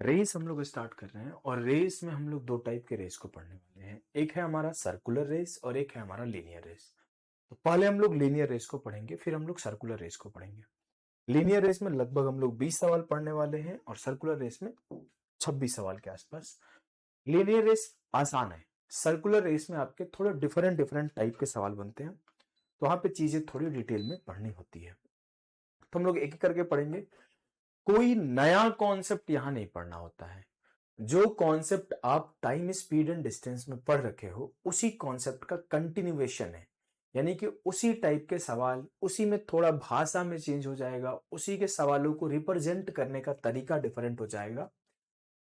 Race हम लोग start कर रहे हैं और रेस में हम लोग दो टाइप के रेस को पढ़ने वाले हैं। एक है हमारा सर्कुलर रेस और एक है हमारा लीनियर रेस। तो पहले हम लोग लीनियर रेस को पढ़ेंगे, फिर हम लोग सर्कुलर रेस को पढ़ेंगे। लीनियर रेस में लगभग हम लोग 20 सवाल पढ़ने वाले हैं और सर्कुलर रेस में 26 सवाल के आसपास। लीनियर रेस आसान है, सर्कुलर रेस में आपके थोड़े डिफरेंट डिफरेंट टाइप के सवाल बनते हैं, तो वहां पे चीजें थोड़ी डिटेल में पढ़नी होती है। तो हम लोग एक एक करके पढ़ेंगे। कोई नया कॉन्सेप्ट यहां नहीं पढ़ना होता है। जो कॉन्सेप्ट आप टाइम स्पीड एंड डिस्टेंस में पढ़ रखे हो उसी कॉन्सेप्ट का कंटिन्यूएशन है, यानी कि उसी टाइप के सवाल, उसी में थोड़ा भाषा में चेंज हो जाएगा, उसी के सवालों को रिप्रेजेंट करने का तरीका डिफरेंट हो जाएगा,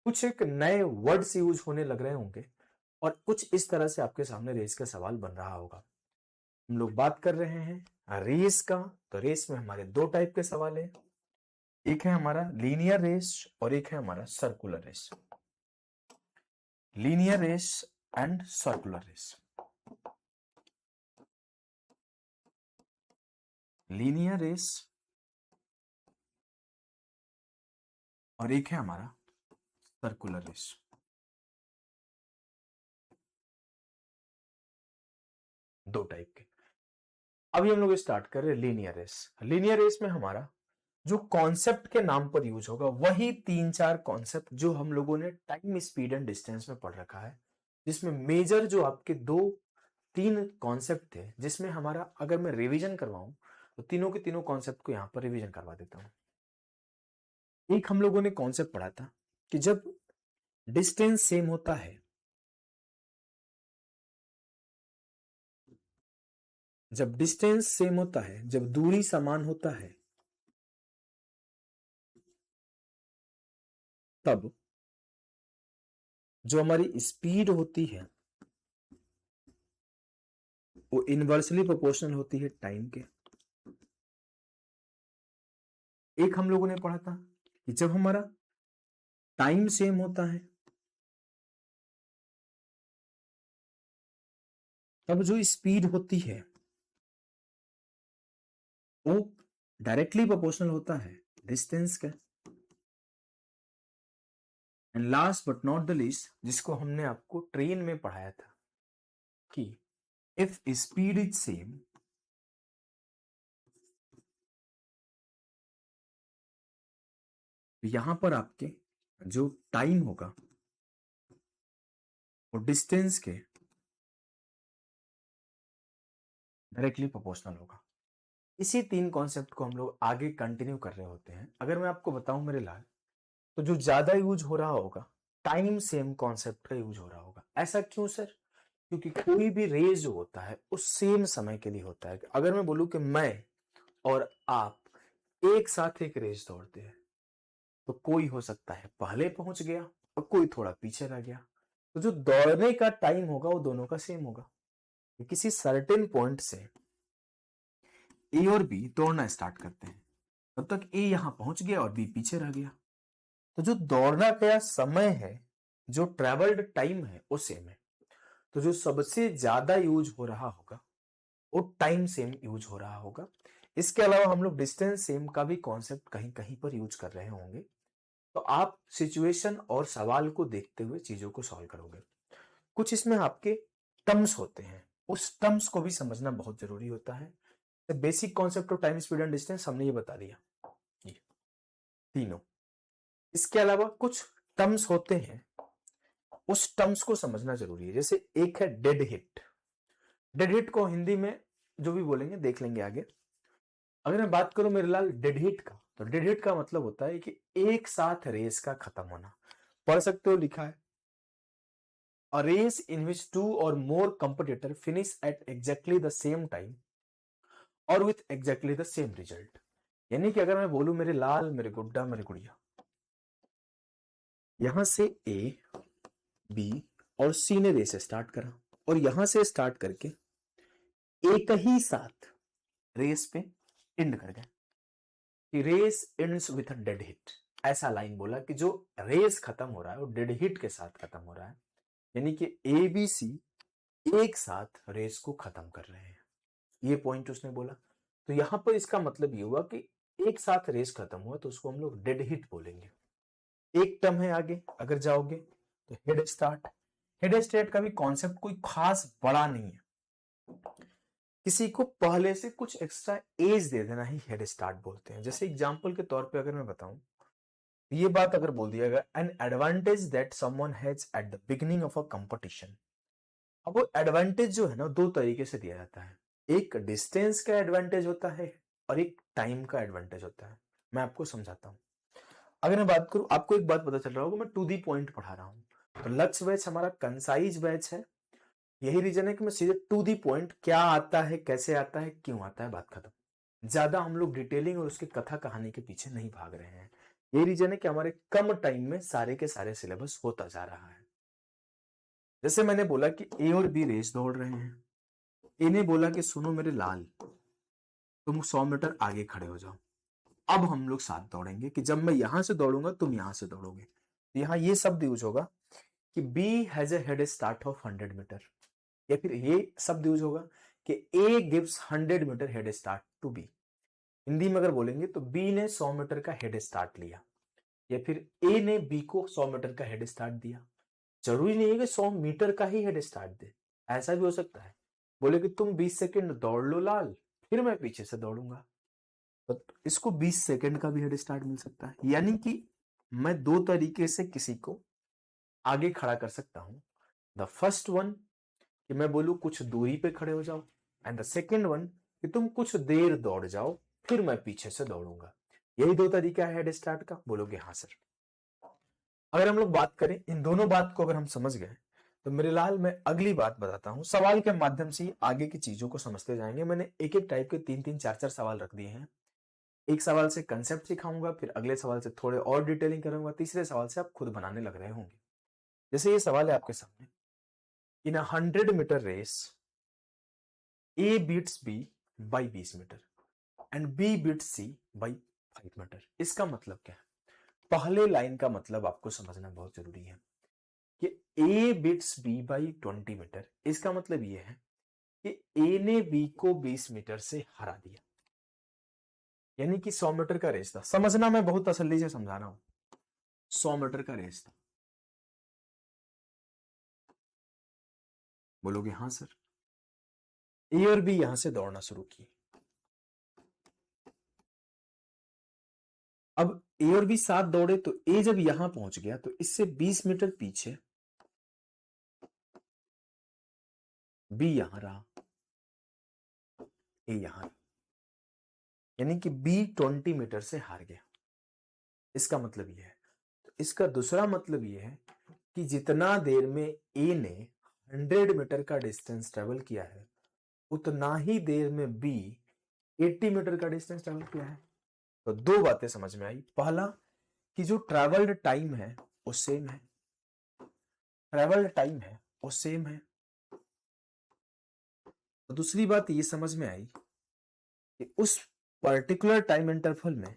कुछ एक नए वर्ड्स यूज होने लग रहे होंगे और कुछ इस तरह से आपके सामने रेस का सवाल बन रहा होगा। हम लोग बात कर रहे हैं रेस का, तो रेस में हमारे दो टाइप के सवाल हैं। एक है हमारा लीनियर रेस और एक है हमारा circular race. Linear race and circular race. Linear race और एक है हमारा सर्कुलर रेस। दो टाइप के। अभी हम लोग स्टार्ट कर रहे हैं लीनियर रेस। लीनियर रेस में हमारा जो कॉन्सेप्ट के नाम पर यूज होगा वही तीन चार कॉन्सेप्ट जो हम लोगों ने टाइम स्पीड एंड डिस्टेंस में पढ़ रखा है, जिसमें मेजर जो आपके दो तीन कॉन्सेप्ट थे, जिसमें हमारा अगर मैं रिवीजन करवाऊं तो तीनों के तीनों कॉन्सेप्ट को यहां पर रिवीजन करवा देता हूं। एक हम लोगों ने कॉन्सेप्ट पढ़ा था कि जब डिस्टेंस सेम होता है, जब डिस्टेंस सेम होता है, जब दूरी समान होता है, तब जो हमारी स्पीड होती है वो इनवर्सली प्रोपोर्शनल होती है टाइम के। एक हम लोगों ने पढ़ा था कि जब हमारा टाइम सेम होता है तब जो स्पीड होती है वो डायरेक्टली प्रोपोर्शनल होता है डिस्टेंस का। And last but not the least, जिसको हमने आपको ट्रेन में पढ़ाया था कि इफ स्पीड इज सेम, यहां पर आपके जो टाइम होगा वो डिस्टेंस के डायरेक्टली प्रोपोर्शनल होगा। इसी तीन कॉन्सेप्ट को हम लोग आगे कंटिन्यू कर रहे होते हैं। अगर मैं आपको बताऊं मेरे लाल, तो जो ज्यादा यूज हो रहा होगा टाइम सेम कॉन्सेप्ट का यूज हो रहा होगा। ऐसा क्यों सर? क्योंकि कोई भी रेस जो होता है उस सेम समय के लिए होता है। अगर मैं बोलूं कि मैं और आप एक साथ एक रेस दौड़ते हैं, तो कोई हो सकता है पहले पहुंच गया और कोई थोड़ा पीछे रह गया, तो जो दौड़ने का टाइम होगा वो दोनों का सेम होगा। किसी सर्टेन पॉइंट से ए और बी दौड़ना स्टार्ट करते हैं, तब तक ए यहां पहुंच गया और बी पीछे रह गया, तो जो दौड़ना का समय है, जो ट्रेवल्ड टाइम है वो सेम है। तो जो सबसे ज्यादा यूज हो रहा होगा वो टाइम सेम यूज हो रहा होगा। इसके अलावा हम लोग डिस्टेंस सेम का भी कॉन्सेप्ट कहीं कहीं पर यूज कर रहे होंगे, तो आप सिचुएशन और सवाल को देखते हुए चीजों को सॉल्व करोगे। कुछ इसमें आपके टर्म्स होते हैं, उस टर्म्स को भी समझना बहुत जरूरी होता है। Basic concept of time speed and distance हमने ये बता दिया, ये तीनों। इसके अलावा कुछ टर्म्स होते हैं, उस टर्म्स को समझना जरूरी है। जैसे एक है डेड हिट। डेड हिट को हिंदी में जो भी बोलेंगे देख लेंगे आगे। अगर मैं बात करूं मेरे लाल डेड हिट का, तो डेड हिट का मतलब होता है कि एक साथ रेस का खत्म होना। पढ़ सकते हो, लिखा है a race in which two or more competitor finish at exactly the same time or with exactly the same result। यानी कि अगर मैं बोलूं मेरे लाल, मेरे गुड्डा, मेरे गुड़िया, यहां से ए, बी और सी ने रेस स्टार्ट करा और यहां से स्टार्ट करके एक ही साथ रेस पे एंड कर गए कि race ends with a dead heat. ऐसा लाइन बोला कि जो रेस खत्म हो रहा है वो डेड हिट के साथ खत्म हो रहा है, यानी कि ए बी सी एक साथ रेस को खत्म कर रहे हैं। ये पॉइंट उसने बोला। तो यहां पर इसका मतलब ये हुआ कि एक साथ रेस खत्म हुआ तो उसको हम लोग डेड हिट बोलेंगे। एक टर्म है आगे अगर जाओगे तो हेड स्टार्ट। हेड स्टार्ट का भी कॉन्सेप्ट कोई खास बड़ा नहीं है, किसी को पहले से कुछ एक्स्ट्रा एज दे देना ही हेड स्टार्ट बोलते हैं। जैसे एग्जांपल के तौर पे अगर मैं बताऊं, ये बात अगर बोल दिया गया, an advantage that someone has at the beginning of a competition. अब वो एडवांटेज जो है ना दो तरीके से दिया जाता है, एक डिस्टेंस का एडवांटेज होता है और एक टाइम का एडवांटेज होता है। मैं आपको समझाता हूँ। अगर मैं बात करूं, आपको एक बात पता चल रहा होगा मैं टू दी पॉइंट पढ़ा रहा हूं। तो लक्ष्य बैच हमारा कंसाइज बैच है, यही रीजन है कि मैं सीधे टू दी पॉइंट, क्या आता है, कैसे आता है, क्यों आता है, बात खत्म। ज्यादा हम लोग डिटेलिंग और उसके कथा कहानी के पीछे नहीं भाग रहे हैं। यही रीजन है कि हमारे कम टाइम में सारे के सारे सिलेबस होता जा रहा है। जैसे मैंने बोला कि ए और बी रेस दौड़ रहे हैं। ए ने बोला कि सुनो मेरे लाल, तुम 100 मीटर आगे खड़े हो जाओ। अब हम लोग साथ दौड़ेंगे कि जब मैं यहां से दौड़ूंगा तुम यहां से दौड़ोगे। यहां ये शब्द यूज होगा कि B has a head start of 100 metre, या फिर ये शब्द यूज होगा कि A gives 100 metre head start to B. Hindi में अगर बोलेंगे तो बी ने 100 मीटर का हेड स्टार्ट लिया, या फिर ए ने बी को 100 मीटर का हेड स्टार्ट दिया। जरूरी नहीं है कि 100 मीटर का ही हेड स्टार्ट दे, ऐसा भी हो सकता है बोले कि तुम 20 सेकंड दौड़ लो लाल, फिर मैं पीछे से दौड़ूंगा, तो इसको 20 सेकंड का भी हेड स्टार्ट मिल सकता है। यानी कि मैं दो तरीके से किसी को आगे खड़ा कर सकता हूं। द फर्स्ट वन कि मैं बोलूं कुछ दूरी पे खड़े हो जाओ, एंड द सेकेंड वन कि तुम कुछ देर दौड़ जाओ फिर मैं पीछे से दौड़ूंगा। यही दो तरीका है हेड स्टार्ट का। बोलोगे हाँ सर। अगर हम लोग बात करें इन दोनों बात को अगर हम समझ गए तो मेरे लाल मैं अगली बात बताता हूं। सवाल के माध्यम से आगे की चीजों को समझते जाएंगे। मैंने एक एक टाइप के तीन तीन चार चार सवाल रख दिए हैं। एक सवाल से कंसेप्ट सिखाऊंगा, फिर अगले सवाल से थोड़े और डिटेलिंग करूंगा, तीसरे सवाल से आप खुद बनाने लग रहे होंगे। जैसे ये सवाल है आपके सामने, in a 100 metre race A beats B by 20 metre and B beats C by 5 metre. इसका मतलब क्या है? पहले लाइन का मतलब आपको समझना बहुत जरूरी है कि A beats B by 20 metre. इसका मतलब यह है कि ए ने बी को 20 मीटर से हरा दिया, यानी कि 100 मीटर का रेस था। समझना, मैं बहुत तसल्ली से समझा रहा हूं। 100 मीटर का रेस था। बोलोगे हाँ सर। ए और बी यहां से दौड़ना शुरू किए। अब ए और बी साथ दौड़े तो ए जब यहां पहुंच गया तो इससे 20 मीटर पीछे बी यहां रहा, ए यहां, यानी कि बी 20 मीटर से हार गया। इसका मतलब यह है। तो इसका दूसरा मतलब यह है कि जितना देर में ए ने 100 मीटर का डिस्टेंस ट्रेवल किया है उतना ही देर में बी 80 मीटर का डिस्टेंस ट्रेवल किया है। तो दो बातें समझ में आई। पहला कि जो ट्रेवल्ड टाइम है वो सेम है, ट्रेवल्ड टाइम है वो सेम है। तो दूसरी बात ये समझ में आई कि उस पर्टिकुलर टाइम इंटरवल में ए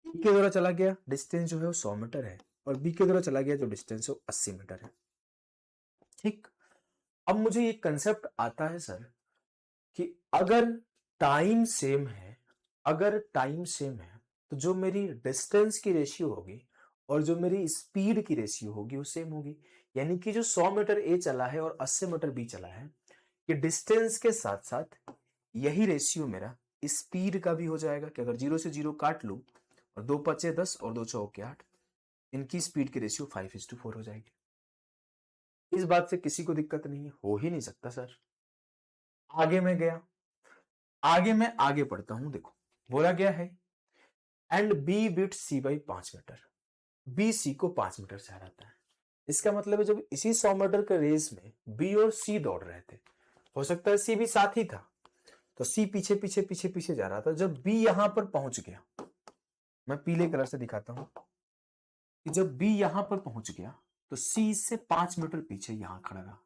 के द्वारा चला गया डिस्टेंस जो है वो 100 मीटर है और बी के द्वारा चला गया जो डिस्टेंस है वो 80 मीटर है। ठीक। अब मुझे ये कंसेप्ट आता है सर कि अगर टाइम सेम है, अगर टाइम सेम है तो जो मेरी डिस्टेंस की रेशियो होगी और जो मेरी स्पीड की रेशियो होगी वो सेम होगी। यानी कि जो 100 मीटर ए चला है और 80 मीटर बी चला है, ये डिस्टेंस के साथ साथ यही रेशियो मेरा स्पीड का भी हो जाएगा कि अगर 0 से 0 काट लूं और 2 पचे 10 और 2 चौके 8, इनकी स्पीड की रेशियो 5:4 हो जाएगी। इस बात से किसी को दिक्कत नहीं है? हो ही नहीं सकता सर। आगे मैं गया, आगे मैं आगे पढ़ता हूं। देखो बोला गया है and B beat C by 5 metre. B C को 5 मीटर से हराता है। इसका मतलब है जब इसी 100 मीटर के रेस में बी और सी दौड़ रहे थे, हो सकता है सी भी साथ ही था, तो सी पीछे पीछे पीछे पीछे जा रहा था। जब बी यहां पर पहुंच गया, मैं पीले कलर से दिखाता हूं कि जब बी यहां पर पहुंच गया तो सी से 5 मीटर पीछे यहां खड़ा रहा।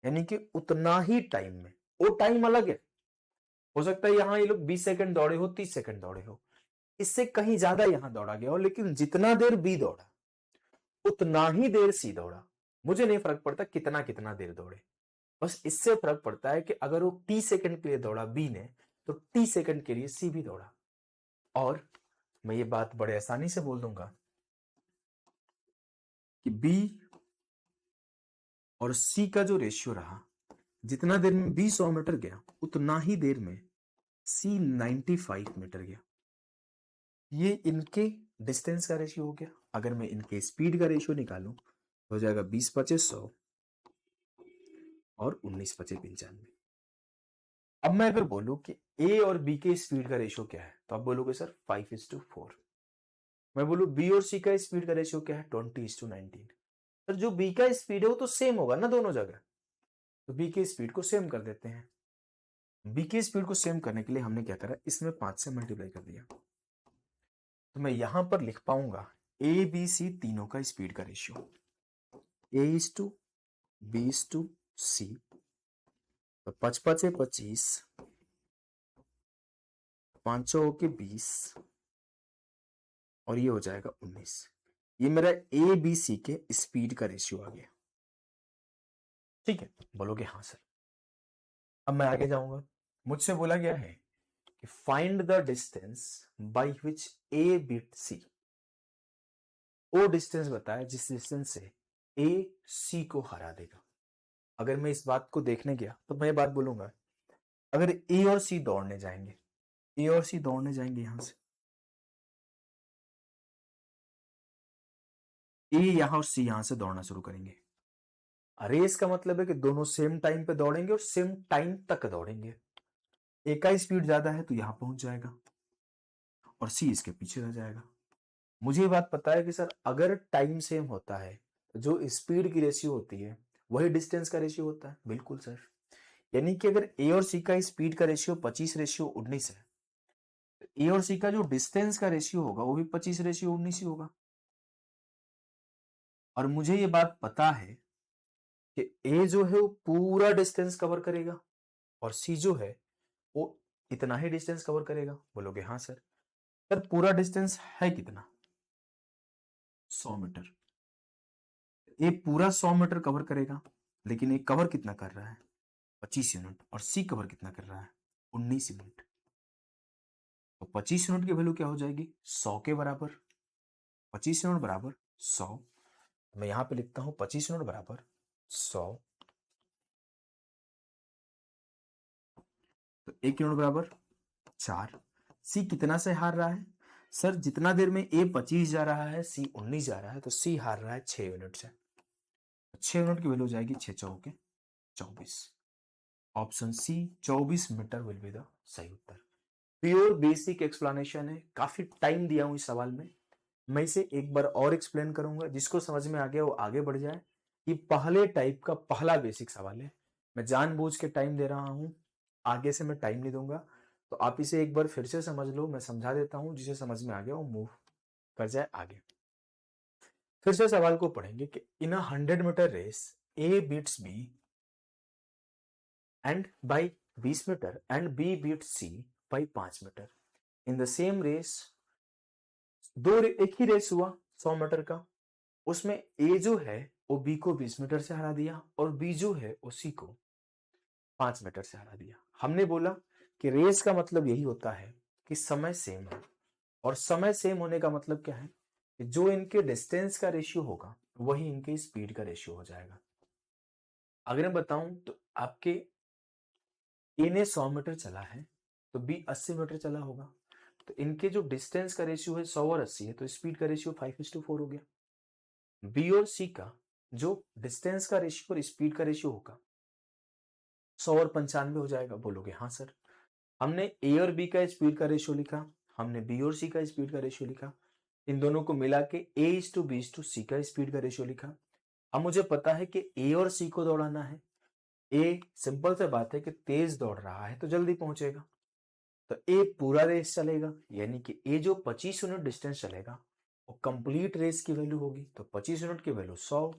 यानी कि उतना ही टाइम में, वो टाइम अलग है, हो सकता है यहां ये लोग 20 सेकंड दौड़े हो, 30 सेकंड दौड़े हो, इससे कहीं ज्यादा यहां दौड़ा गया हो, लेकिन जितना देर बी दौड़ा उतना ही देर सी दौड़ा। मुझे नहीं फर्क पड़ता कितना कितना देर दौड़े, बस इससे फर्क पड़ता है कि अगर वो टी सेकंड के लिए दौड़ा बी ने तो टी सेकंड के लिए सी भी दौड़ा। और मैं ये बात बड़े आसानी से बोल दूंगा कि बी और सी का जो रेशियो रहा, जितना देर में बी 100 मीटर गया उतना ही देर में सी 95 मीटर गया। ये इनके डिस्टेंस का रेशियो हो गया। अगर मैं इनके स्पीड का रेशियो निकालूं तो हो जाएगा 20/25 100 और 19/25 95। अब मैं अगर बोलूं कि ए और बी के स्पीड का रेशियो क्या है तो आप बोलोगे सर 5:4। मैं बोलूं बी और सी का स्पीड का रेशियो क्या है 20:19। सर जो बी का स्पीड है वो तो सेम होगा ना दोनों जगह, तो बी की स्पीड को सेम कर देते हैं। बी की स्पीड को सेम करने के लिए हमने क्या करा, इसमें 5 से मल्टीप्लाई कर दिया। तो मैं यहां पर लिख पाऊंगा ए बी सी तीनों का स्पीड का रेशियो, A:B:C। तो 5×5 = 25, 5×20 और ये हो जाएगा 19। ये मेरा ए बी सी के स्पीड का रेशियो आ गया। ठीक है, बोलोगे हाँ सर। अब मैं आगे जाऊंगा। मुझसे बोला गया है कि find the distance by which A beat C. वो डिस्टेंस बताया जिस डिस्टेंस से ए सी को हरा देगा। अगर मैं इस बात को देखने गया तो मैं ये बात बोलूंगा, अगर ए और सी दौड़ने जाएंगे, ए और सी दौड़ने जाएंगे यहां से, ए यहां और सी यहां से दौड़ना शुरू करेंगे। रेस का मतलब है कि दोनों सेम टाइम पे दौड़ेंगे और सेम टाइम तक दौड़ेंगे। ए का स्पीड ज्यादा है तो यहां पहुंच जाएगा और सी इसके पीछे रह जाएगा। मुझे ये बात पता है कि सर अगर टाइम सेम होता है तो जो स्पीड की रेशियो होती है वही डिस्टेंस का रेशियो होता है। बिल्कुल सर, यानी कि अगर ए और सी का स्पीड का रेशियो 25:19 है, ए और सी का जो डिस्टेंस का रेशियो होगा वो भी 25:19 ही होगा। और मुझे ये बात पता है कि ए जो है वो पूरा डिस्टेंस कवर करेगा और सी जो है वो इतना ही डिस्टेंस कवर करेगा। बोलोगे हाँ सर। सर पूरा डिस्टेंस है कितना, 100 मीटर। ए पूरा 100 मीटर कवर करेगा, लेकिन ए कवर कितना कर रहा है 25 यूनिट, और सी कवर कितना कर रहा है 19 यूनिट। तो 25 यूनिट की वैल्यू क्या हो जाएगी 100 के बराबर। 25 यूनिट बराबर 100। मैं यहां पे लिखता हूं 25 यूनिट बराबर 100। तो 1 यूनिट बराबर 4। सी कितना से हार रहा है सर, जितना देर में ए 25 जा रहा है सी 19 जा रहा है, तो सी हार रहा है 6 यूनिट से। 6 यूनिट की वैल्यू हो जाएगी 6×4 = 24। Option C 24 metre will be the सही उत्तर। प्योर बेसिक एक्सप्लेनेशन है, काफी टाइम दिया हूं इस सवाल में। मैं इसे एक बार और एक्सप्लेन करूंगा, जिसको समझ में आ गया वो आगे बढ़ जाए। ये पहले टाइप का पहला बेसिक सवाल है। मैं जानबूझ के टाइम दे रहा हूं, आगे से मैं टाइम नहीं दूंगा। तो आप इसे एक बार फिर से समझ लो, मैं समझा देता हूं, जिसे समझ में आ गया वो मूव कर जाए आगे। फिर से सवाल को पढ़ेंगे कि in 100 metre race A beats B and by 20 metre and B beat C by 5 metre. In the same race, एक ही रेस हुआ 100 मीटर का, उसमें ए जो है वो बी को 20 मीटर से हरा दिया और बी जो है वो सी को 5 मीटर से हरा दिया। हमने बोला कि रेस का मतलब यही होता है कि समय सेम है, और समय सेम होने का मतलब क्या है कि जो इनके डिस्टेंस का रेशियो होगा वही इनके स्पीड का रेशियो हो जाएगा। अगर मैं बताऊं तो आपके ए ने 100 मीटर चला है तो बी 80 मीटर चला होगा, तो इनके जो डिस्टेंस का रेशियो है 100 और 80 है, तो स्पीड का रेशियो 5:4 हो गया। बी और सी का जो डिस्टेंस का रेशियो और स्पीड का रेशियो होगा 100 और 95 हो जाएगा। बोलोगे हाँ सर। हमने ए और बी का स्पीड का रेशियो लिखा, हमने बी और सी का स्पीड का रेशियो लिखा, इन दोनों को मिला के A:B:C का स्पीड का रेशियो लिखा। अब मुझे पता है कि ए और सी को दौड़ाना है। ए सिंपल सी बात है कि तेज दौड़ रहा है तो जल्दी पहुंचेगा, तो ए पूरा रेस चलेगा, यानी कि ए जो 25 यूनिट डिस्टेंस चलेगा वो कंप्लीट रेस की वैल्यू होगी। तो 25 यूनिट की वैल्यू 100,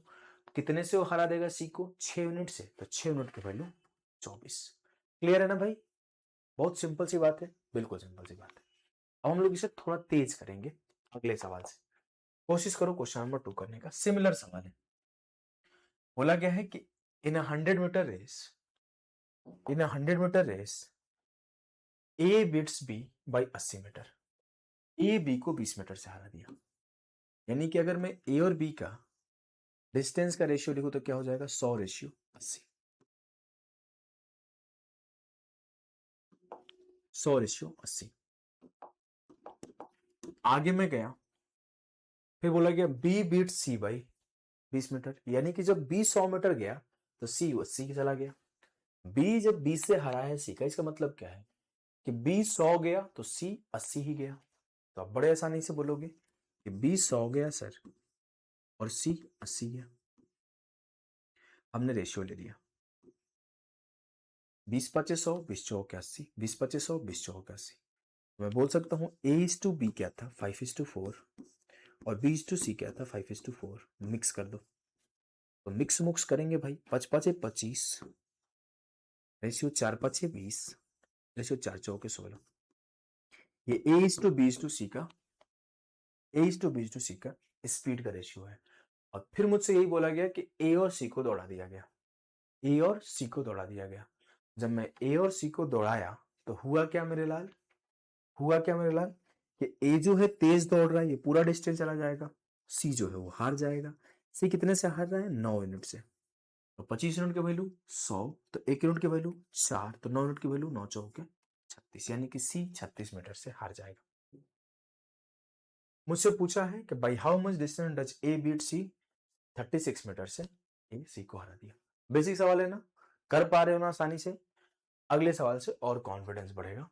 कितने से वो हरा देगा सी को 6 यूनिट से, तो 6 यूनिट की वैल्यू 24। क्लियर है ना भाई, बहुत सिंपल सी बात है, बिल्कुल सिंपल सी बात है। अब हम लोग इसे थोड़ा तेज करेंगे अगले सवाल से। कोशिश करो क्वेश्चन नंबर 2 करने का, सिमिलर सवाल है। बोला गया है कि in 100 metre race, in 100 metre race A beats B by 80 metre. A B को 20 मीटर से हरा दिया, यानी कि अगर मैं ए और बी का डिस्टेंस का रेशियो लिखो तो क्या हो जाएगा 100:80। 100:80। आगे मैं गया, फिर बोला गया B beat C by 20 metre, यानी कि जब बी 100 मीटर गया तो सी 80 चला गया। बी जब 20 से हरा है सी का, इसका मतलब क्या है कि बी 100 गया तो सी 80 ही गया। तो आप बड़े आसानी से बोलोगे कि बी 100 गया सर और सी 80 गया। हमने रेशियो ले लिया 20/5 100, 20/4 20/5 100, 20/4। मैं बोल सकता हूं A:B क्या था 5:4 और B:C क्या था 5:4। मिक्स कर दो, तो मिक्स मुक्स करेंगे भाई, 5×5 = 25, रेशियो 4×5 = 20, रेशियो 4×4 = 16। ये A:B:C का A:B:C का स्पीड का रेशियो है। और फिर मुझसे यही बोला गया कि A और C को दौड़ा दिया गया, A और C को दौड़ा दिया गया। जब मैं A और C को दौड़ाया तो हुआ क्या मेरे लाल, हुआ क्या मेरे लाल कि A जो है तेज दौड़ रहा है, ये पूरा डिस्टेंस चला जाएगा। C जो है वो हार जाएगा। C कितने से हार रहा है 9 यूनिट से। तो 25 यूनिट की वैल्यू 100, तो 1 यूनिट की वैल्यू 4, तो 9 यूनिट की वैल्यू 9×4 = 36, यानी कि C 36 मीटर से हार जाएगा। मुझसे पूछा है कि by how much distance does A beat C 36 metre से A C को हरा दिया। बेसिक सवाल है ना, कर पा रहे हो ना आसानी से, अगले सवाल से और कॉन्फिडेंस बढ़ेगा।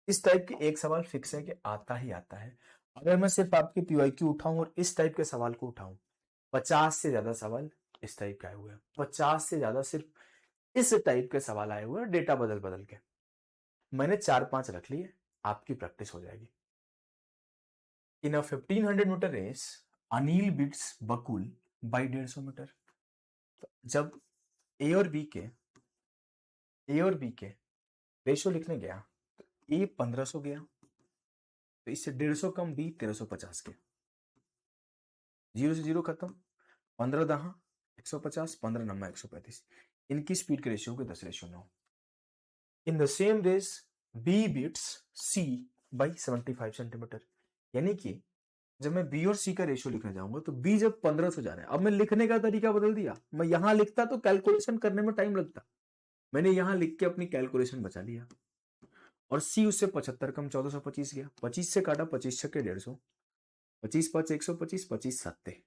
इस टाइप के एक सवाल फिक्स है कि आता ही आता है। अगर मैं सिर्फ आपकी पीवाईक्यू उठाऊं और इस टाइप के सवाल को उठाऊं, 50 से ज्यादा सवाल इस टाइप के आए हुए हैं, 50 से ज्यादा सिर्फ इस टाइप के सवाल आए हुए हैं, डेटा बदल बदल के। मैंने 4-5 रख लिए, आपकी प्रैक्टिस हो जाएगी। In a 1500 metre race Anil beats Bakul by 150 metre. जब ए और बी के रेशियो लिखने गया तो ए 1500 गया, तो इससे 150 कम बी 1350 गया, 0 से 0 खत्म, 15×10 150, 15×9 135। इनकी स्पीड के रेशियो के 10:9। In the same race B beats C by 75 centimetre, यानी कि जब मैं बी और सी का रेशियो लिखने जाऊंगा तो बी जब 1500 जा रहा है, अब मैं लिखने का तरीका बदल दिया। मैं यहां लिखता तो कैलकुलेशन करने में टाइम लगता, मैंने यहां लिख के अपनी कैलकुलेशन बचा लिया। और सी उससे 75 कम 1425 गया, 25 से काटा 25×6 = 150, 25×5 = 125, 25×7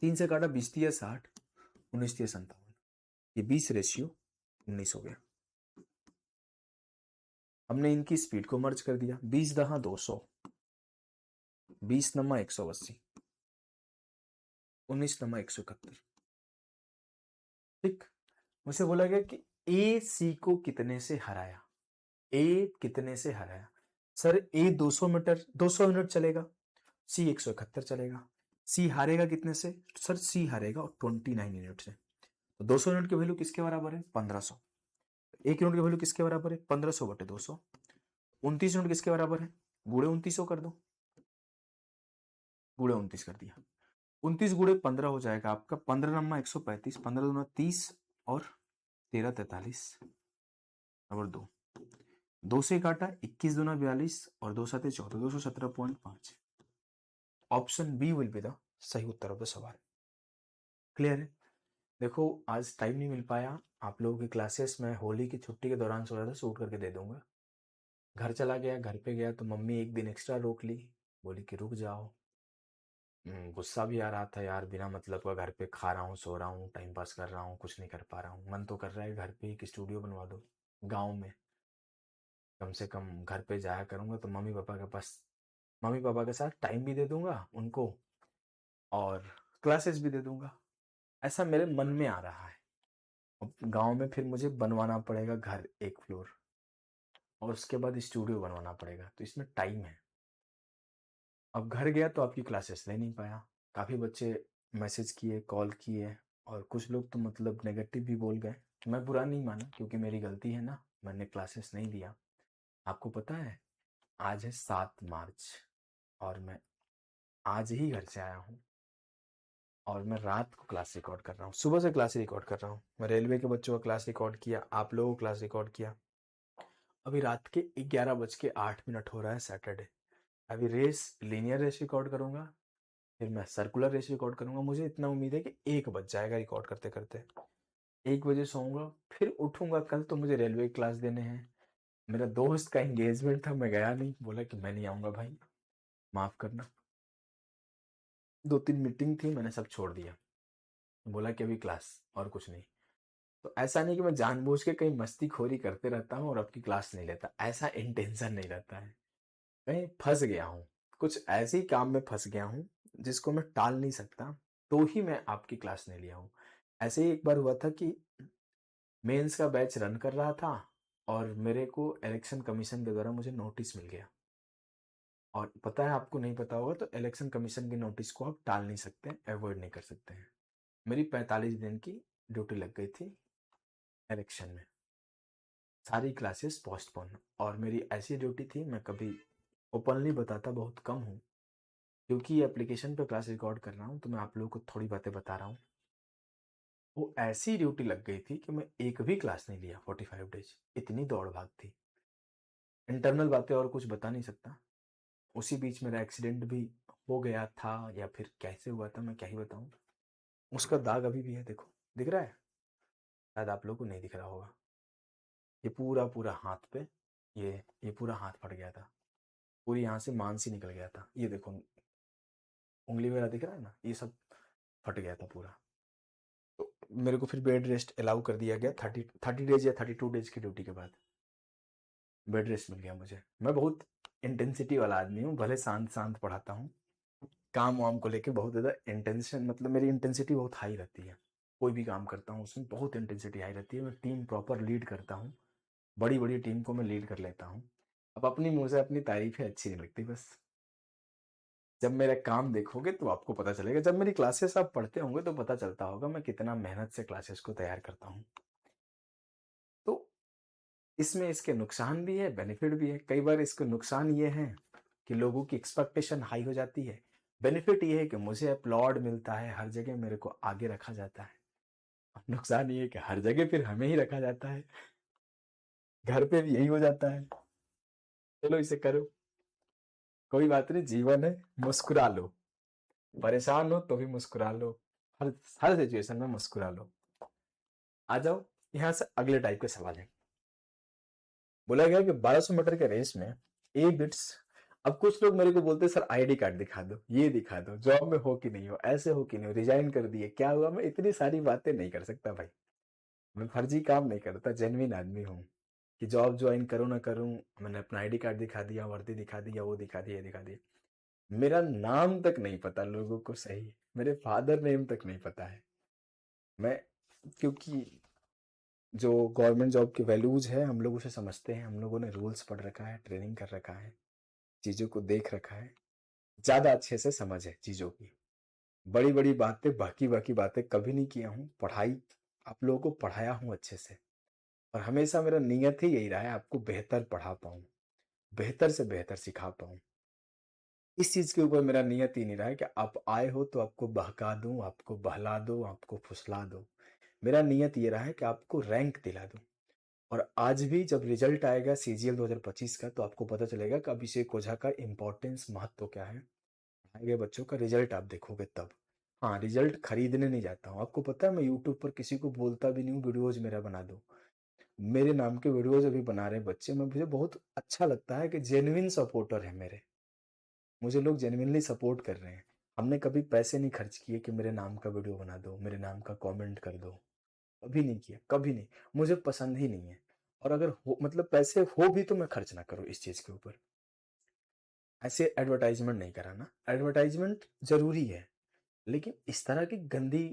3 से काटा 20×3 = 60, 19×3 = 57, ये 20:19 हो गया। हमने इनकी स्पीड को मर्ज कर दिया, 20×10 = 200, 20×9 = 180, 19×9 = 171। ठीक, मुझे बोला गया कि ए सी को कितने से हराया, ए कितने से हराया। सर ए 200 मीटर 200 यूनिट चलेगा, सी 171 चलेगा। सी हारेगा कितने से, सर सी हारेगा 29 यूनिट से। तो 200 यूनिट की वैल्यू किसके बराबर है 1500, 1 यूनिट की वैल्यू किसके बराबर है 1500/200, 29 यूनिट किसके बराबर है, गुणे 2900 कर दो, गुणे 29 कर दिया, 29 गुणे 15 हो जाएगा आपका 15×9 = 135, 15×2 = 30 और 13×43 नंबर 2, 2 से काटा 21×2 = 42 और 2×7 = 14, 217.5। Option B will be the सही उत्तर ऑफ द सवाल। क्लियर है। देखो आज टाइम नहीं मिल पाया, आप लोगों की क्लासेस में होली की छुट्टी के दौरान सोचा था शूट करके दे दूंगा। घर चला गया, घर पे गया तो मम्मी एक दिन एक्स्ट्रा रोक ली, बोली कि रुक जाओ। गुस्सा भी आ रहा था यार, बिना मतलब का घर पे खा रहा हूँ, सो रहा हूँ, टाइम पास कर रहा हूँ, कुछ नहीं कर पा रहा हूँ। मन तो कर रहा है घर पे एक स्टूडियो बनवा दो गाँव में, कम से कम घर पे जाया करूंगा तो मम्मी पापा के साथ टाइम भी दे दूंगा उनको और क्लासेस भी दे दूंगा, ऐसा मेरे मन में आ रहा है। गांव में फिर मुझे बनवाना पड़ेगा घर 1 फ्लोर और उसके बाद स्टूडियो बनवाना पड़ेगा, तो इसमें टाइम है। अब घर गया तो आपकी क्लासेस ले नहीं पाया, काफ़ी बच्चे मैसेज किए, कॉल किए और कुछ लोग तो मतलब नेगेटिव भी बोल गए। मैं बुरा नहीं माना क्योंकि मेरी गलती है ना, मैंने क्लासेस नहीं दिया। आपको पता है आज है 7 मार्च और मैं आज ही घर से आया हूँ और मैं रात को क्लास रिकॉर्ड कर रहा हूँ, सुबह से क्लास रिकॉर्ड कर रहा हूँ। मैं रेलवे के बच्चों का क्लास रिकॉर्ड किया, आप लोगों को क्लास रिकॉर्ड किया। अभी रात के 11:08 हो रहा है, सैटरडे। अभी रेस लीनियर रेस रिकॉर्ड करूंगा, फिर मैं सर्कुलर रेस रिकॉर्ड करूँगा। मुझे इतना उम्मीद है कि 1 बज जाएगा रिकॉर्ड करते-करते। 1 बजे सोऊँगा, फिर उठूँगा। कल तो मुझे रेलवे की क्लास देने हैं। मेरा दोस्त का एंगेजमेंट था, मैं गया नहीं। बोला कि मैं नहीं आऊँगा भाई, माफ़ करना। 2-3 मीटिंग थी, मैंने सब छोड़ दिया। बोला कि अभी क्लास और कुछ नहीं। तो ऐसा नहीं कि मैं जानबूझ के कहीं मस्तीखोरी करते रहता हूँ और आपकी क्लास नहीं लेता, ऐसा इंटेंशन नहीं रहता है। कहीं फँस गया हूँ, कुछ ऐसे ही काम में फँस गया हूँ, जिसको मैं टाल नहीं सकता, तो ही मैं आपकी क्लास नहीं लिया हूँ। ऐसे ही एक बार हुआ था कि मेंस का बैच रन कर रहा था और मेरे को इलेक्शन कमीशन के द्वारा मुझे नोटिस मिल गया। और पता है, आपको नहीं पता होगा तो इलेक्शन कमीशन के नोटिस को आप टाल नहीं सकते, अवॉइड नहीं कर सकते हैं। मेरी 45 दिन की ड्यूटी लग गई थी इलेक्शन में, सारी क्लासेस पोस्टपोन। और मेरी ऐसी ड्यूटी थी, मैं कभी ओपनली बताता बहुत कम हूँ, क्योंकि एप्लीकेशन पे क्लास रिकॉर्ड कर रहा हूँ तो मैं आप लोगों को थोड़ी बातें बता रहा हूँ। वो ऐसी ड्यूटी लग गई थी कि मैं एक भी क्लास नहीं लिया 45 डेज, इतनी दौड़ भाग थी। इंटरनल बातें और कुछ बता नहीं सकता। उसी बीच मेरा एक्सीडेंट भी हो गया था, या फिर कैसे हुआ था मैं क्या ही बताऊँ। उसका दाग अभी भी है, देखो, दिख रहा है? शायद आप लोगों को नहीं दिख रहा होगा। ये पूरा पूरा हाथ पे, ये पूरा हाथ फट गया था, पूरी यहाँ से मांस ही निकल गया था। ये देखो, उंगली मेरा दिख रहा है ना, ये सब फट गया था पूरा। तो मेरे को फिर बेड रेस्ट अलाउ कर दिया गया 30 डेज या 32 डेज की ड्यूटी के बाद बेड रेस्ट मिल गया मुझे। मैं बहुत इंटेंसिटी वाला आदमी हूँ, भले शांत शांत पढ़ाता हूँ, काम वाम को लेके बहुत ज़्यादा इंटेंशन, मतलब मेरी इंटेंसिटी बहुत हाई रहती है। कोई भी काम करता हूँ उसमें बहुत इंटेंसिटी हाई रहती है। मैं टीम प्रॉपर लीड करता हूँ, बड़ी बड़ी टीम को मैं लीड कर लेता हूँ। अब अपनी मुँह से अपनी तारीफें अच्छी नहीं लगती, बस जब मेरा काम देखोगे तो आपको पता चलेगा। जब मेरी क्लासेस आप पढ़ते होंगे तो पता चलता होगा मैं कितना मेहनत से क्लासेस को तैयार करता हूँ। तो इसमें इसके नुकसान भी है, बेनिफिट भी है। कई बार इसके नुकसान ये हैं कि लोगों की एक्सपेक्टेशन हाई हो जाती है। बेनिफिट ये है कि मुझे अपलॉड मिलता है, हर जगह मेरे को आगे रखा जाता है। और नुकसान ये है कि हर जगह फिर हमें ही रखा जाता है, घर पे भी यही हो जाता है। चलो इसे करो, कोई बात नहीं, जीवन है, मुस्कुरा लो। परेशान हो तो भी मुस्कुरा लो, हर हर सिचुएशन में मुस्कुरा लो। आ जाओ, यहाँ से अगले टाइप के सवाल है। बोला गया कि 1200 मीटर के रेस में ए बिट्स। अब कुछ लोग मेरे को बोलते हैं सर आईडी कार्ड दिखा दो, ये दिखा दो, जॉब में हो कि नहीं हो, ऐसे हो कि नहीं हो, रिजाइन कर दिए, क्या हुआ। मैं इतनी सारी बातें नहीं कर सकता भाई, मैं फर्जी काम नहीं करता, जेन्युइन आदमी हूँ। कि जॉब ज्वाइन करूँ ना करूँ, मैंने अपना आईडी कार्ड दिखा दिया, वर्दी दिखा दिया, वो दिखा दिया, ये दिखा दिया। मेरा नाम तक नहीं पता लोगों को, सही, मेरे फादर नेम तक नहीं पता है। मैं, क्योंकि जो गवर्नमेंट जॉब की वैल्यूज है हम लोग उसे समझते हैं, हम लोगों ने रूल्स पढ़ रखा है, ट्रेनिंग कर रखा है, चीज़ों को देख रखा है, ज़्यादा अच्छे से समझ है चीज़ों की। बड़ी बड़ी बातें, बाकी बाकी बातें कभी नहीं किया हूँ। पढ़ाई आप लोगों को पढ़ाया हूँ अच्छे से, और हमेशा मेरा नियत ही यही रहा है, आपको बेहतर पढ़ा पाऊँ, बेहतर से बेहतर सिखा पाऊँ। इस चीज़ के ऊपर मेरा नियत ही नहीं रहा है कि आप आए हो तो आपको बहका दूँ, आपको बहला दूँ, आपको फुसला दूँ। मेरा नियत ये रहा है कि आपको रैंक दिला दूँ। और आज भी जब रिजल्ट आएगा सीजीएल 2025 का, तो आपको पता चलेगा कि अभिषेक ओझा का इम्पोर्टेंस, महत्व क्या है। आए गए बच्चों का रिजल्ट आप देखोगे तब। हाँ, रिजल्ट खरीदने नहीं जाता हूँ। आपको पता है मैं यूट्यूब पर किसी को बोलता भी नहीं हूँ वीडियोज मेरा बना दो। मेरे नाम के वीडियोज अभी बना रहे हैं बच्चे, मैं, मुझे बहुत अच्छा लगता है कि जेन्युइन सपोर्टर है मेरे, मुझे लोग जेन्युइनली सपोर्ट कर रहे हैं। हमने कभी पैसे नहीं खर्च किए कि मेरे नाम का वीडियो बना दो, मेरे नाम का कमेंट कर दो, कभी नहीं किया, कभी नहीं। मुझे पसंद ही नहीं है। और अगर हो, मतलब पैसे हो भी तो मैं खर्च ना करूँ इस चीज़ के ऊपर। ऐसे एडवर्टाइजमेंट नहीं कराना, एडवर्टाइजमेंट जरूरी है, लेकिन इस तरह की गंदी